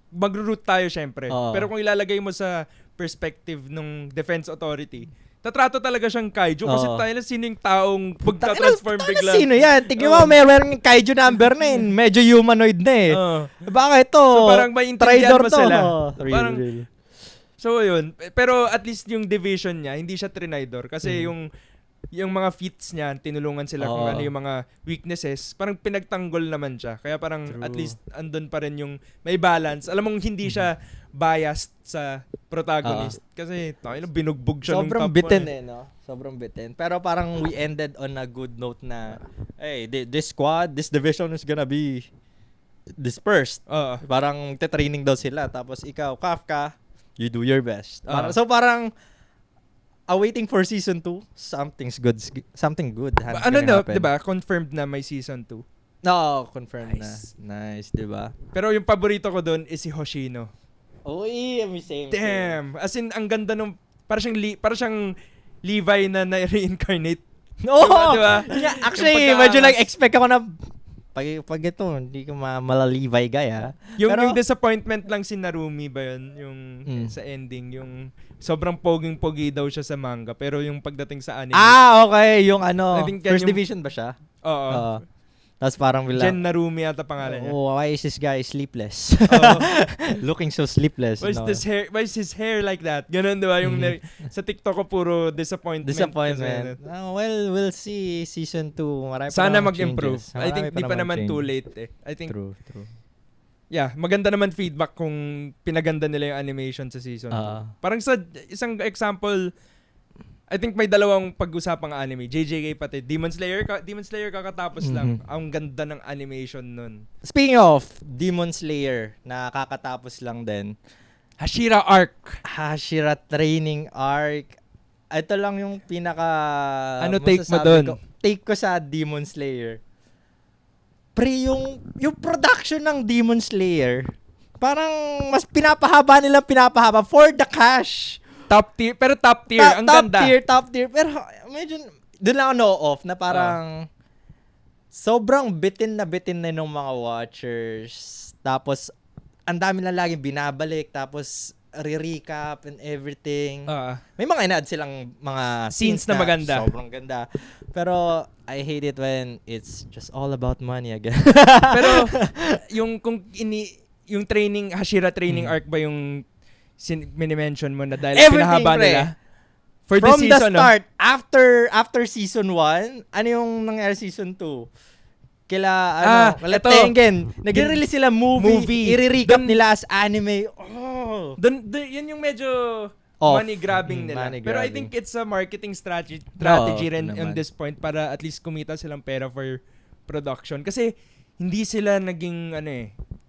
Speaker 2: magro-root tayo syempre. Pero kung ilalagay mo sa perspective ng Defense Authority, tatrato talaga siyang kaiju kasi tayo na sino yung taong pagka-transform bigla.
Speaker 1: Sino yan? Tignan mo, meron yung kaiju number na medyo humanoid na Baka ito,
Speaker 2: so parang may intindihan mo sila. Parang,
Speaker 1: really.
Speaker 2: So yun. Pero at least yung division niya, hindi siya trinidor. Kasi yung mga feats niya, tinulungan sila kung ano yung mga weaknesses. Parang pinagtanggol naman siya. Kaya parang at least andun pa rin yung may balance. Alam mong hindi siya biased sa protagonist. Kasi binugbog siya nung
Speaker 1: sobrang
Speaker 2: top
Speaker 1: bitin
Speaker 2: 1
Speaker 1: no? Sobrang bitin. Pero parang we ended on a good note na, hey, this squad, this division is gonna be dispersed. Parang te-training daw sila. Tapos ikaw, Kafka, you do your best. So parang awaiting for season 2, something good.
Speaker 2: Ano na, 'di ba? Confirmed na may season 2.
Speaker 1: No, confirmed
Speaker 2: Nice.
Speaker 1: na. Nice, 'di ba?
Speaker 2: Pero yung paborito ko doon is si Hoshino.
Speaker 1: Uy, same.
Speaker 2: Damn. As in ang ganda nung para siyang Levi na na-reincarnate.
Speaker 1: No.
Speaker 2: Diba?
Speaker 1: Yeah, actually, medyo expect ako na pag ito, hindi ko malalibay guy
Speaker 2: Yung disappointment lang si Narumi ba yun? Yung sa ending, yung sobrang poging-pogi daw siya sa manga. Pero yung pagdating sa anime.
Speaker 1: Okay. Yung first division ba siya?
Speaker 2: Oo.
Speaker 1: Tapos parang
Speaker 2: Gen Narumi ata pangalan niya.
Speaker 1: Why is this guy sleepless? Looking so sleepless.
Speaker 2: Why is his hair like that? Ganun, diba? Yung sa TikTok ko puro disappointment.
Speaker 1: Well, we'll see season 2. Marami
Speaker 2: sana
Speaker 1: pa
Speaker 2: mag-improve.
Speaker 1: changes.
Speaker 2: I think di pa naman too late I think
Speaker 1: True.
Speaker 2: Yeah, maganda naman feedback kung pinaganda nila yung animation sa season 2. Parang sa isang example, I think may dalawang pag-usapang anime. JJK pati. Demon Slayer kakatapos lang. Ang ganda ng animation nun.
Speaker 1: Speaking of Demon Slayer, na kakatapos lang din.
Speaker 2: Hashira
Speaker 1: Training Arc. Ito lang yung pinaka...
Speaker 2: Ano take mo dun?
Speaker 1: Take ko sa Demon Slayer. Yung production ng Demon Slayer, parang mas pinapahaba for the cash.
Speaker 2: Top tier. Ang ganda.
Speaker 1: Top tier. Pero medyo, doon lang ako no-off na parang sobrang bitin na ng mga watchers. Tapos, ang dami na laging binabalik. Tapos, re-recap and everything. May mga ina-add silang mga
Speaker 2: scenes na maganda.
Speaker 1: Sobrang ganda. Pero, I hate it when it's just all about money again.
Speaker 2: Pero, yung training, Hashira training arc ba yung mini-mention mo na dahil pinahaba nila? For
Speaker 1: From
Speaker 2: this season,
Speaker 1: the start, after season 1, ano yung nangyari season 2? Kila Tengen, nag-release sila movie. I-recap nila as anime.
Speaker 2: Yan yung medyo money-grabbing nila. Pero I think it's a marketing strategy rin on this point para at least kumita silang pera for production. Kasi hindi sila naging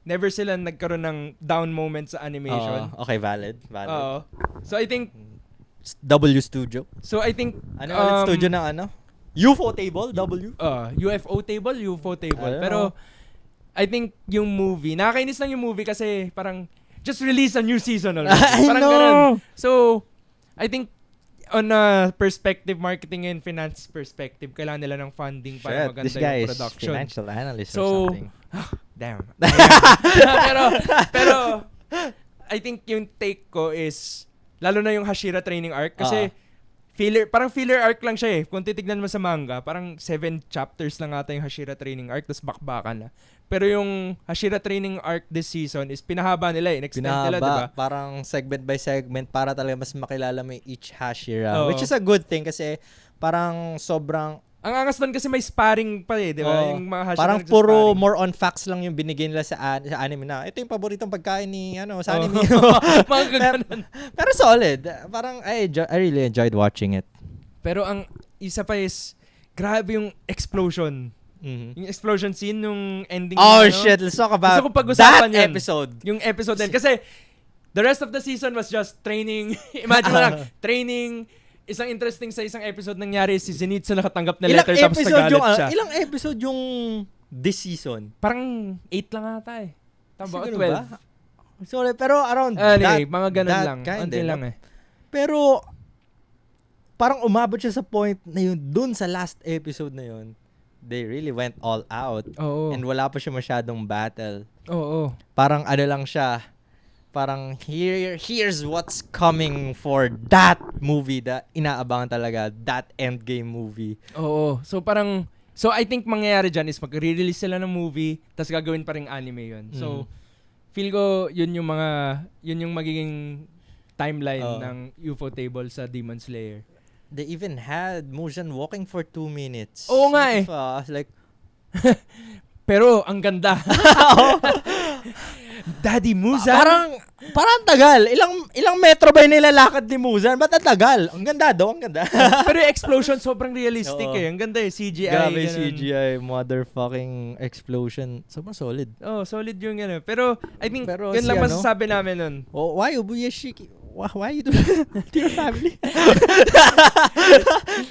Speaker 2: never sila nagkaroon ng down moment sa animation.
Speaker 1: Okay, valid.
Speaker 2: So I think
Speaker 1: W Studio.
Speaker 2: So I think
Speaker 1: ulit studio ng UFO Table, W.
Speaker 2: UFO Table. Pero I think yung movie, nakakainis lang yung movie kasi parang just release a new season already. Parang ganun. So I think on a marketing and finance perspective, kailangan nila ng funding para maganda yung production.
Speaker 1: Financial analyst
Speaker 2: or
Speaker 1: something.
Speaker 2: Damn. I think yung take ko is, lalo na yung Hashira training arc, kasi parang filler arc lang siya eh. Kung titignan mo sa manga, parang 7 chapters lang ata yung Hashira training arc, tapos bakbakan na. Pero yung Hashira training arc this season is pinahaba nila, in-extend nila, diba?
Speaker 1: Parang segment by segment para talaga mas makilala mo yung each Hashira.
Speaker 2: Oo.
Speaker 1: Which is a good thing kasi parang sobrang
Speaker 2: Ang angas doon kasi may sparring pa eh, di ba? Yung mga Hashira
Speaker 1: parang
Speaker 2: nagsasparring.
Speaker 1: puro more on facts lang yung binigay nila sa anime na. Ito yung paboritong pagkain ni sa anime.
Speaker 2: Mga ganun.
Speaker 1: Pero solid. Parang I really enjoyed watching it.
Speaker 2: Pero ang isa pa is, grabe yung explosion.
Speaker 1: Mhm.
Speaker 2: Yung explosion scene nung ending.
Speaker 1: Oh
Speaker 2: na,
Speaker 1: shit, let's talk about
Speaker 2: Gusto ko pag-usapan
Speaker 1: that
Speaker 2: yun.
Speaker 1: episode.
Speaker 2: Yung episode din. Kasi, the rest of the season was just training. Imagine mo lang, training. Isang interesting sa isang episode nangyari, si Zenitsu nakatanggap na letter tapos nagalit siya.
Speaker 1: Ilang episode yung this season?
Speaker 2: Parang 8 lang ata eh. Tama ba?
Speaker 1: Siguro
Speaker 2: 12.
Speaker 1: ba? Sorry, pero around
Speaker 2: Anyway,
Speaker 1: that,
Speaker 2: mga ganun
Speaker 1: that
Speaker 2: lang.
Speaker 1: kind
Speaker 2: Unti lang eh.
Speaker 1: Pero, parang umabot siya sa point na yun, dun sa last episode na yun, they really went all out.
Speaker 2: Oo.
Speaker 1: And wala pa siya masyadong battle.
Speaker 2: Oo.
Speaker 1: Parang ano lang siya, parang here's what's coming for that movie, that inaabangan talaga, that endgame movie.
Speaker 2: Oo. So I think mangyayari dyan is mag-release sila ng movie, tapos gagawin pa rin anime yun. So, feel ko yun yung magiging timeline ng UFO table sa Demon Slayer.
Speaker 1: They even had Muzan walking for 2 minutes.
Speaker 2: Oo nga eh.
Speaker 1: Like,
Speaker 2: pero ang ganda. Daddy Muzan.
Speaker 1: Parang tagal. Ilang metro ba yung nilalakad ni Muzan? Ba't ang tagal? Ang ganda daw, ang ganda.
Speaker 2: Pero yung explosion sobrang realistic
Speaker 1: Oo.
Speaker 2: eh. Ang ganda eh, CGI.
Speaker 1: Grabe
Speaker 2: ganun.
Speaker 1: CGI, motherfucking explosion. Sobrang solid.
Speaker 2: Oh, solid yung ano. Pero I think
Speaker 1: Pero
Speaker 2: yun
Speaker 1: si
Speaker 2: lang
Speaker 1: ano?
Speaker 2: masasabi namin nun.
Speaker 1: Oh, why Ubuyashiki? Why you do that to your family?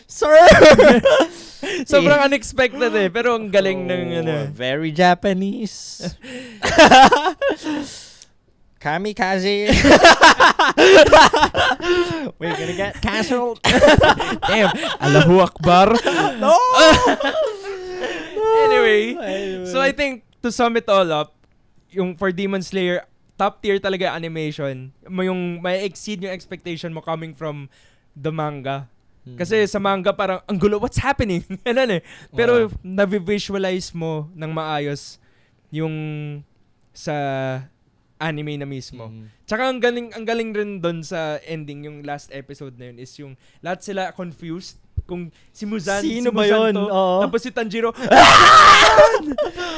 Speaker 1: Sir!
Speaker 2: Sobrang unexpected eh. Pero ang galing ng ano.
Speaker 1: Very Japanese. Kamikaze. We're gonna get canceled.
Speaker 2: Damn. Allahu Akbar.
Speaker 1: No!
Speaker 2: Anyway, so I think to sum it all up, yung for Demon Slayer, top tier talaga animation. Yung may exceed yung expectation mo coming from the manga. Kasi sa manga parang ang gulo, what's happening? Ganun eh. Pero na-visualize mo ng maayos yung sa anime na mismo. Tsaka ang galing rin doon sa ending, yung last episode na yun is yung lahat sila confused kung si Muzan,
Speaker 1: Sino
Speaker 2: si
Speaker 1: ba
Speaker 2: Muzan
Speaker 1: yun?
Speaker 2: to,
Speaker 1: Oo.
Speaker 2: tapos si Tanjiro,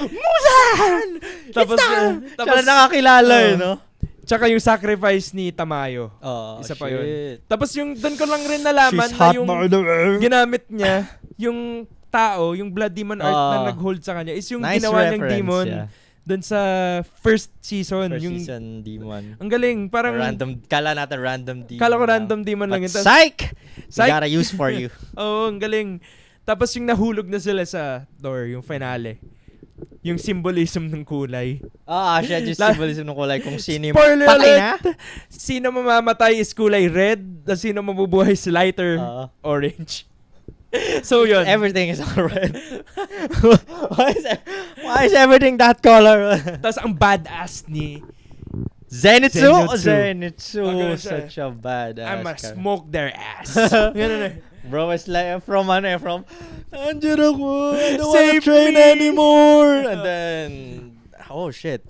Speaker 1: Muzan!
Speaker 2: tapos
Speaker 1: Siya na nakakilala no?
Speaker 2: Tsaka yung sacrifice ni Tamayo.
Speaker 1: Oh,
Speaker 2: Isa pa yun. Tapos yung doon ko lang rin nalaman na yung ginamit niya, yung tao, yung Blood Demon art na nag-hold sa kanya is yung
Speaker 1: nice
Speaker 2: ginawa niyang
Speaker 1: reference,
Speaker 2: demon doon sa first season.
Speaker 1: First
Speaker 2: yung
Speaker 1: season demon.
Speaker 2: ang galing, parang
Speaker 1: Random, kala natin random demon.
Speaker 2: kala ko random demon lang yun.
Speaker 1: But psych!
Speaker 2: Psych!
Speaker 1: We gotta use for you.
Speaker 2: Oo, ang galing. Tapos yung nahulog na sila sa door, yung finale. Yung symbolism ng kulay.
Speaker 1: Siya yung symbolism ng kulay kung sino yung
Speaker 2: Spoiler
Speaker 1: patay
Speaker 2: alert!
Speaker 1: na.
Speaker 2: Sino mamamatay is kulay red, at sino mabubuhay is lighter orange. So yun.
Speaker 1: Everything is all red. why is everything that color?
Speaker 2: Tapos ang badass ni
Speaker 1: Zenitsu.
Speaker 2: Ganun siya.
Speaker 1: Such a badass.
Speaker 2: I'ma
Speaker 1: character.
Speaker 2: smoke their ass. Ganun eh.
Speaker 1: Bro, it's like from Andiyan ako. I don't
Speaker 2: Save
Speaker 1: wanna train
Speaker 2: me!
Speaker 1: anymore. And then, oh shit.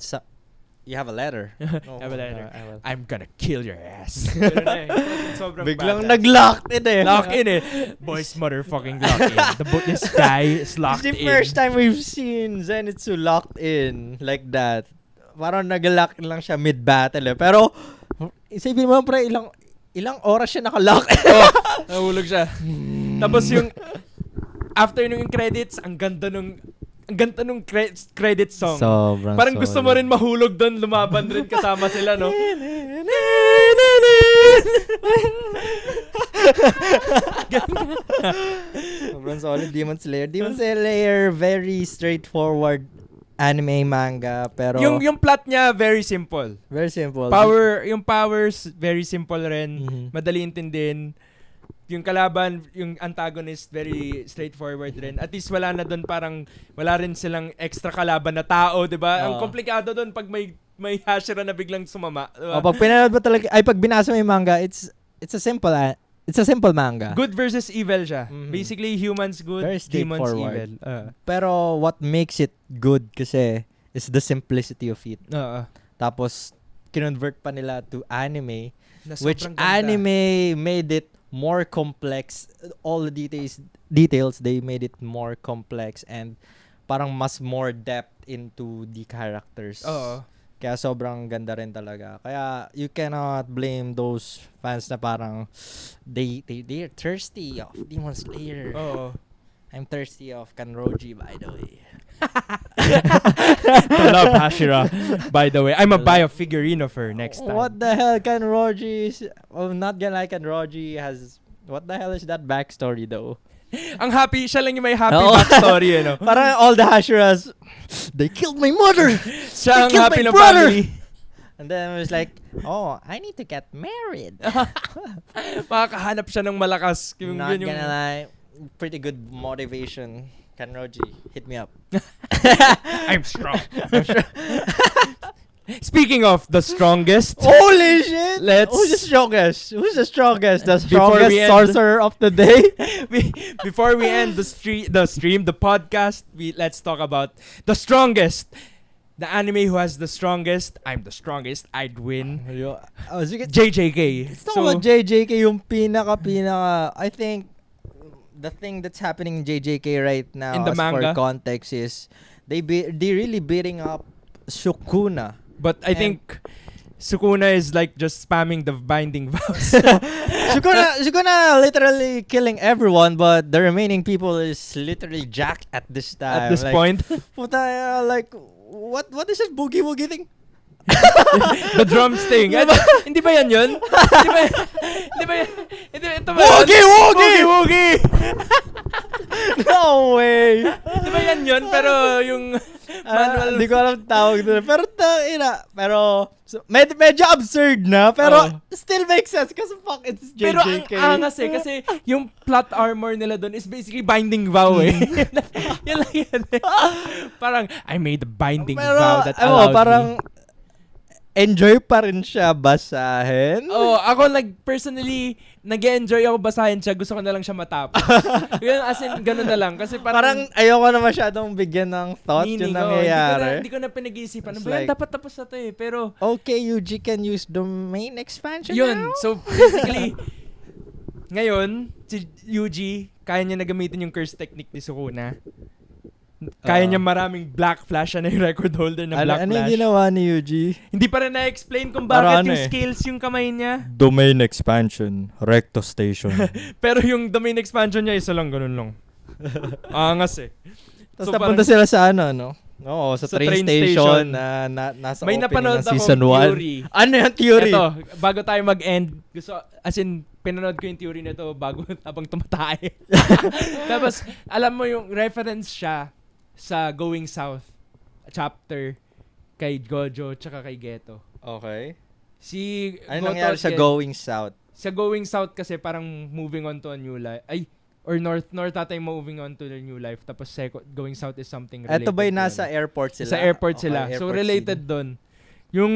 Speaker 1: You have a letter. No,
Speaker 2: Have a letter.
Speaker 1: I will.
Speaker 2: I'm gonna kill your ass. Ganun eh. Sobrang
Speaker 1: Biglang
Speaker 2: badass.
Speaker 1: nag-locked in eh.
Speaker 2: Lock in eh. Boys motherfucking lock in. This guy is locked
Speaker 1: It's the
Speaker 2: in.
Speaker 1: first time we've seen Zenitsu locked in like that. Parang nag-lock lang siya mid-battle eh. Pero, isipin mo pre, ilang oras siya naka-lock.
Speaker 2: Nahulog siya. Tapos yung after nung credits, ang ganda nung credit song.
Speaker 1: Sobrang
Speaker 2: Parang gusto mo rin mahulog doon, lumaban rin kasama sila, no?
Speaker 1: Sobrang solid. Demon Slayer, very straightforward anime manga, pero
Speaker 2: Yung plot niya very simple.
Speaker 1: very simple.
Speaker 2: Yung powers very simple rin, madali intindihin. Yung kalaban, yung antagonist, very straightforward rin. At least wala na doon wala rin silang extra kalaban na tao, di ba? Ang komplikado doon pag may may Hashira na biglang sumama. Diba?
Speaker 1: Pag pinanood mo talaga, pag binasa mo yung manga, it's a simple manga.
Speaker 2: Good versus evil siya.
Speaker 1: Mhm.
Speaker 2: Basically, humans good,
Speaker 1: Very
Speaker 2: demons
Speaker 1: straightforward.
Speaker 2: evil.
Speaker 1: Pero what makes it good kasi is the simplicity of it. Tapos, kinonvert pa nila to anime,
Speaker 2: Na
Speaker 1: which
Speaker 2: sobrang ganda.
Speaker 1: anime made it more complex. All the details, they made it more complex and parang mas more depth into the characters.
Speaker 2: Oo.
Speaker 1: Kaya sobrang ganda rin talaga. Kaya you cannot blame those fans na parang they're thirsty of Demon Slayer.
Speaker 2: Oo.
Speaker 1: I'm thirsty of Kanroji, by the way.
Speaker 2: I love Hashira. By the way, I'm a buy a figurine of her next time.
Speaker 1: What the hell, Kanroji? Not gonna lie, Kanroji has... What the hell is that backstory though?
Speaker 2: Ang happy, siya lang yung may happy
Speaker 1: Oo.
Speaker 2: backstory, ano?
Speaker 1: Parang all the Hashiras, they killed my mother!
Speaker 2: Siya ang
Speaker 1: They killed
Speaker 2: happy
Speaker 1: my
Speaker 2: ng
Speaker 1: brother!
Speaker 2: family.
Speaker 1: And then I was like, oh, I need to get married.
Speaker 2: Makakahanap siya ng malakas.
Speaker 1: Not gonna lie, pretty good motivation. Kanroji, hit me up.
Speaker 2: I'm strong. Speaking of the strongest,
Speaker 1: Holy shit!
Speaker 2: Let's-
Speaker 1: Who's the strongest? Who's the strongest? The
Speaker 2: Before
Speaker 1: strongest
Speaker 2: we end-
Speaker 1: sorcerer of the day?
Speaker 2: before we end the podcast, let's talk about the strongest. The anime who has the strongest. I'm the strongest. I'd win.
Speaker 1: Oh, sige.
Speaker 2: JJK.
Speaker 1: Let's talk about JJK, yung pinaka. I think the thing that's happening in JJK right now,
Speaker 2: In the
Speaker 1: as
Speaker 2: manga?
Speaker 1: for context, is they really beating up Sukuna.
Speaker 2: But I
Speaker 1: And-
Speaker 2: think Sukuna is like just spamming the binding vows.
Speaker 1: Sukuna literally killing everyone, but the remaining people is literally jacked at this time.
Speaker 2: At this
Speaker 1: Like,
Speaker 2: point.
Speaker 1: Puta, like, what is this boogie woogie thing?
Speaker 2: The drum sting. Hindi ba yan yun? Hindi ba yan? Hindi ba ito ba yun?
Speaker 1: Woogie woogie!
Speaker 2: Woogie!
Speaker 1: No way!
Speaker 2: Hindi ba yan yun? Pero yung manual...
Speaker 1: Hindi ko alam tawag doon. Pero medyo absurd na, pero still makes sense kasi fuck, it's JJK.
Speaker 2: Pero ang angas kasi yung plot armor nila doon is basically binding vow eh. Yan lang yan eh. Parang, I made a binding vow that allowed
Speaker 1: parang
Speaker 2: me.
Speaker 1: enjoy pa rin siya basahin.
Speaker 2: Ako personally, nag-enjoy ako basahin siya. Gusto ko na lang siya matapos. Yun, as in, ganun na lang. Kasi
Speaker 1: Parang ayoko na masyadong bigyan ng thought
Speaker 2: meaning,
Speaker 1: yung nangyayari.
Speaker 2: Hindi ko na pinag-iisipan.
Speaker 1: It's
Speaker 2: Ano ba yan?
Speaker 1: like-
Speaker 2: Dapat tapos na to eh. Pero,
Speaker 1: Okay, Yuji can use domain expansion
Speaker 2: yun.
Speaker 1: now?
Speaker 2: So, basically, ngayon, si Yuji, kaya niya na gamitin yung curse technique ni Sukuna. Kaya niya maraming black flash. Siya na yung record holder ng black
Speaker 1: ano yung
Speaker 2: flash.
Speaker 1: ginawa ni Yuji?
Speaker 2: Hindi pa rin na-explain kung
Speaker 1: Parang
Speaker 2: bakit yung
Speaker 1: eh.
Speaker 2: scales yung kamay niya.
Speaker 1: Domain expansion, recto station.
Speaker 2: Pero yung domain expansion niya, isa lang, ganun lang. Angas eh.
Speaker 1: Tapos
Speaker 2: So,
Speaker 1: napunta sila sa ano, no? Oo, sa
Speaker 2: Sa
Speaker 1: train
Speaker 2: train
Speaker 1: station
Speaker 2: station.
Speaker 1: na nasa
Speaker 2: May
Speaker 1: opening
Speaker 2: napanood
Speaker 1: ng
Speaker 2: akong
Speaker 1: season 1.
Speaker 2: theory.
Speaker 1: Ano yung theory?
Speaker 2: Ito, bago tayo mag-end, pinanood ko yung theory nito bago habang tumatay. Tapos, alam mo yung reference siya sa Going South chapter kay Gojo tsaka kay Geto.
Speaker 1: Okay.
Speaker 2: Si
Speaker 1: Ano
Speaker 2: Goto
Speaker 1: nangyari
Speaker 2: at
Speaker 1: sa
Speaker 2: Geto-
Speaker 1: Going South?
Speaker 2: Sa Going South kasi parang moving on to a new life. Or North ata yung moving on to their new life. Tapos Going South is something related.
Speaker 1: Eto ba'y
Speaker 2: to
Speaker 1: nasa
Speaker 2: ano.
Speaker 1: airport sila?
Speaker 2: Sa airport
Speaker 1: Okay,
Speaker 2: sila. So
Speaker 1: airport
Speaker 2: related
Speaker 1: scene.
Speaker 2: doon. Yung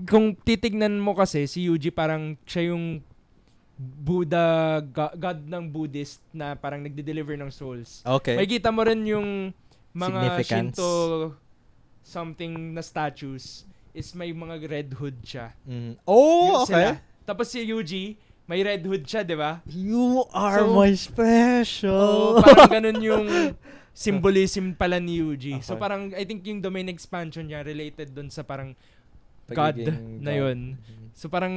Speaker 2: kung titignan mo kasi si Yuji parang siya yung Buddha God ng Buddhist na parang nagde-deliver ng souls.
Speaker 1: Okay.
Speaker 2: Makikita mo rin yung mga
Speaker 1: Significance.
Speaker 2: Shinto something na statues is may mga red hood siya.
Speaker 1: Oh,
Speaker 2: Yun
Speaker 1: okay.
Speaker 2: sila. Tapos si Yuji, may red hood siya, di ba?
Speaker 1: You are
Speaker 2: So-
Speaker 1: my special.
Speaker 2: Parang ganun yung symbolism pala ni Yuji. So
Speaker 1: Okay.
Speaker 2: parang I think yung domain expansion niya related dun sa parang God
Speaker 1: Pagiging
Speaker 2: na
Speaker 1: God.
Speaker 2: yun. So parang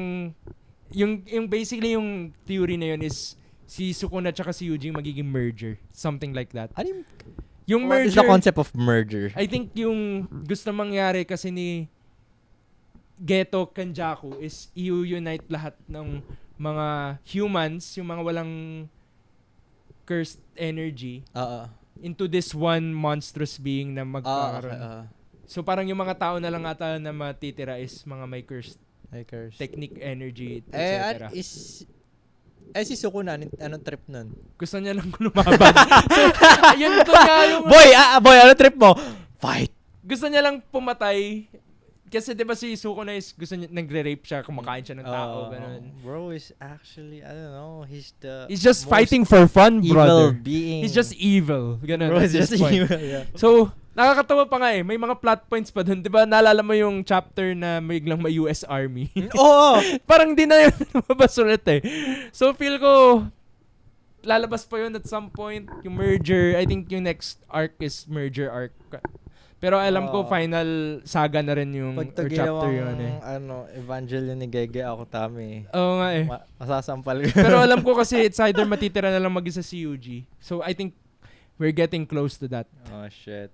Speaker 2: yung basically yung theory na yun is si Sukuna tsaka si Yuji magiging merger. Something like that.
Speaker 1: Ano yung,
Speaker 2: Yung
Speaker 1: what is
Speaker 2: merger,
Speaker 1: the concept of merger?
Speaker 2: I think yung gusto mangyari kasi ni Geto Kanjaku is i-unite lahat ng mga humans, yung mga walang cursed energy, into this one monstrous being na magkakaroon. So parang yung mga tao na lang ata na matitira is mga may cursed technique, energy, etc.
Speaker 1: Si Sukuna, anong trip nun?
Speaker 2: Gusto niya lang lumaban. So, yun ito nga yung...
Speaker 1: Boy, ano trip mo? Fight!
Speaker 2: Gusto niya lang pumatay Kasi 'di ba si Zuko na is gusto niya nagre-rape siya, kumakain siya ng tao, ganun.
Speaker 1: Bro is actually, I don't know, he's the
Speaker 2: He's just
Speaker 1: most
Speaker 2: fighting for fun,
Speaker 1: evil
Speaker 2: brother.
Speaker 1: being.
Speaker 2: He's just evil. Ganun.
Speaker 1: Bro
Speaker 2: at
Speaker 1: is
Speaker 2: this
Speaker 1: just
Speaker 2: point.
Speaker 1: evil, yeah.
Speaker 2: So, nakakatawa pa nga eh. May mga plot points pa dun. 'Di ba naalala mo yung chapter na biglang may US Army?
Speaker 1: Oo!
Speaker 2: Parang di na yun lumabas ulit eh. So, feel ko, lalabas pa yun at some point. Yung merger, I think yung next arc is merger arc. Pero alam ko, final saga na rin yung
Speaker 1: Pag
Speaker 2: or chapter yun eh.
Speaker 1: Evangelion ni Gege ako tami.
Speaker 2: Oo nga eh.
Speaker 1: Masasampal ko.
Speaker 2: Pero alam ko kasi it's either matitira na lang mag-isa si Yuji. So, I think we're getting close to that.
Speaker 1: Oh, shit.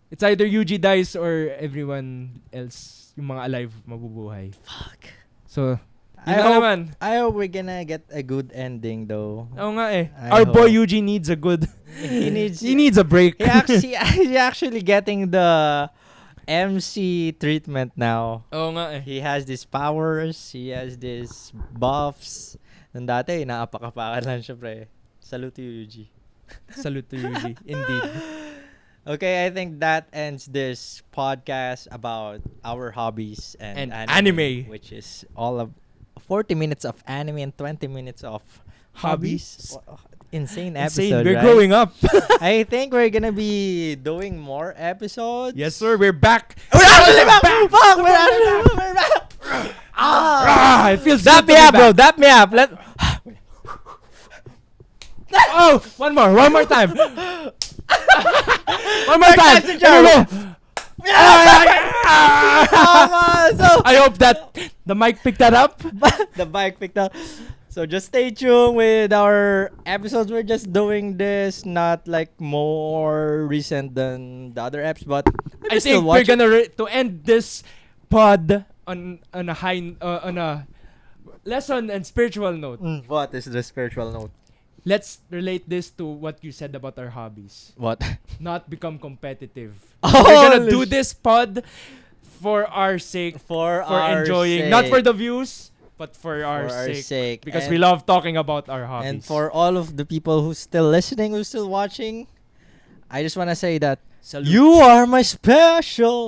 Speaker 2: It's either Yuji dies or everyone else, yung mga alive, mabubuhay.
Speaker 1: Fuck.
Speaker 2: So, yun na naman.
Speaker 1: I hope we're gonna get a good ending though.
Speaker 2: Oo nga eh.
Speaker 1: I
Speaker 2: Our boy
Speaker 1: hope.
Speaker 2: Yuji needs a good...
Speaker 1: He
Speaker 2: needs a break.
Speaker 1: he actually getting the MC treatment now.
Speaker 2: Oo nga eh.
Speaker 1: He has these powers, he has these buffs. Nung dati, inaapak-apakan lang siya, pre. Salute to you, Yuji.
Speaker 2: Salute to Yuji. Indeed.
Speaker 1: Okay, I think that ends this podcast about our hobbies and
Speaker 2: anime.
Speaker 1: which is all of 40 minutes of anime and 20 minutes of hobbies. Insane episode,
Speaker 2: We're
Speaker 1: right?
Speaker 2: growing up.
Speaker 1: I think we're gonna be doing more episodes.
Speaker 2: Yes, sir. We're back.
Speaker 1: We're actually back! Fuck! We're back!
Speaker 2: It feels
Speaker 1: Dap
Speaker 2: good
Speaker 1: me
Speaker 2: to be
Speaker 1: up, bro.
Speaker 2: back.
Speaker 1: Dap me up.
Speaker 2: Oh, one more time. One more time.
Speaker 1: That's the
Speaker 2: There we go.
Speaker 1: So,
Speaker 2: I hope that the mic picked that up.
Speaker 1: the bike picked up. So just stay tuned with our episodes. We're just doing this not like more recent than the other apps, but
Speaker 2: I think we're gonna to end this pod on a high on a lesson and spiritual note.
Speaker 1: What is the spiritual note?
Speaker 2: Let's relate this to what you said about our hobbies.
Speaker 1: What?
Speaker 2: Not become competitive.
Speaker 1: Oh,
Speaker 2: We're gonna do this pod for our sake,
Speaker 1: for
Speaker 2: enjoying, not for the views, but for our sake. Because we love talking about our hobbies.
Speaker 1: And for all of the people who's still listening, who's still watching, I just want to say that
Speaker 2: Salute.
Speaker 1: you are my special.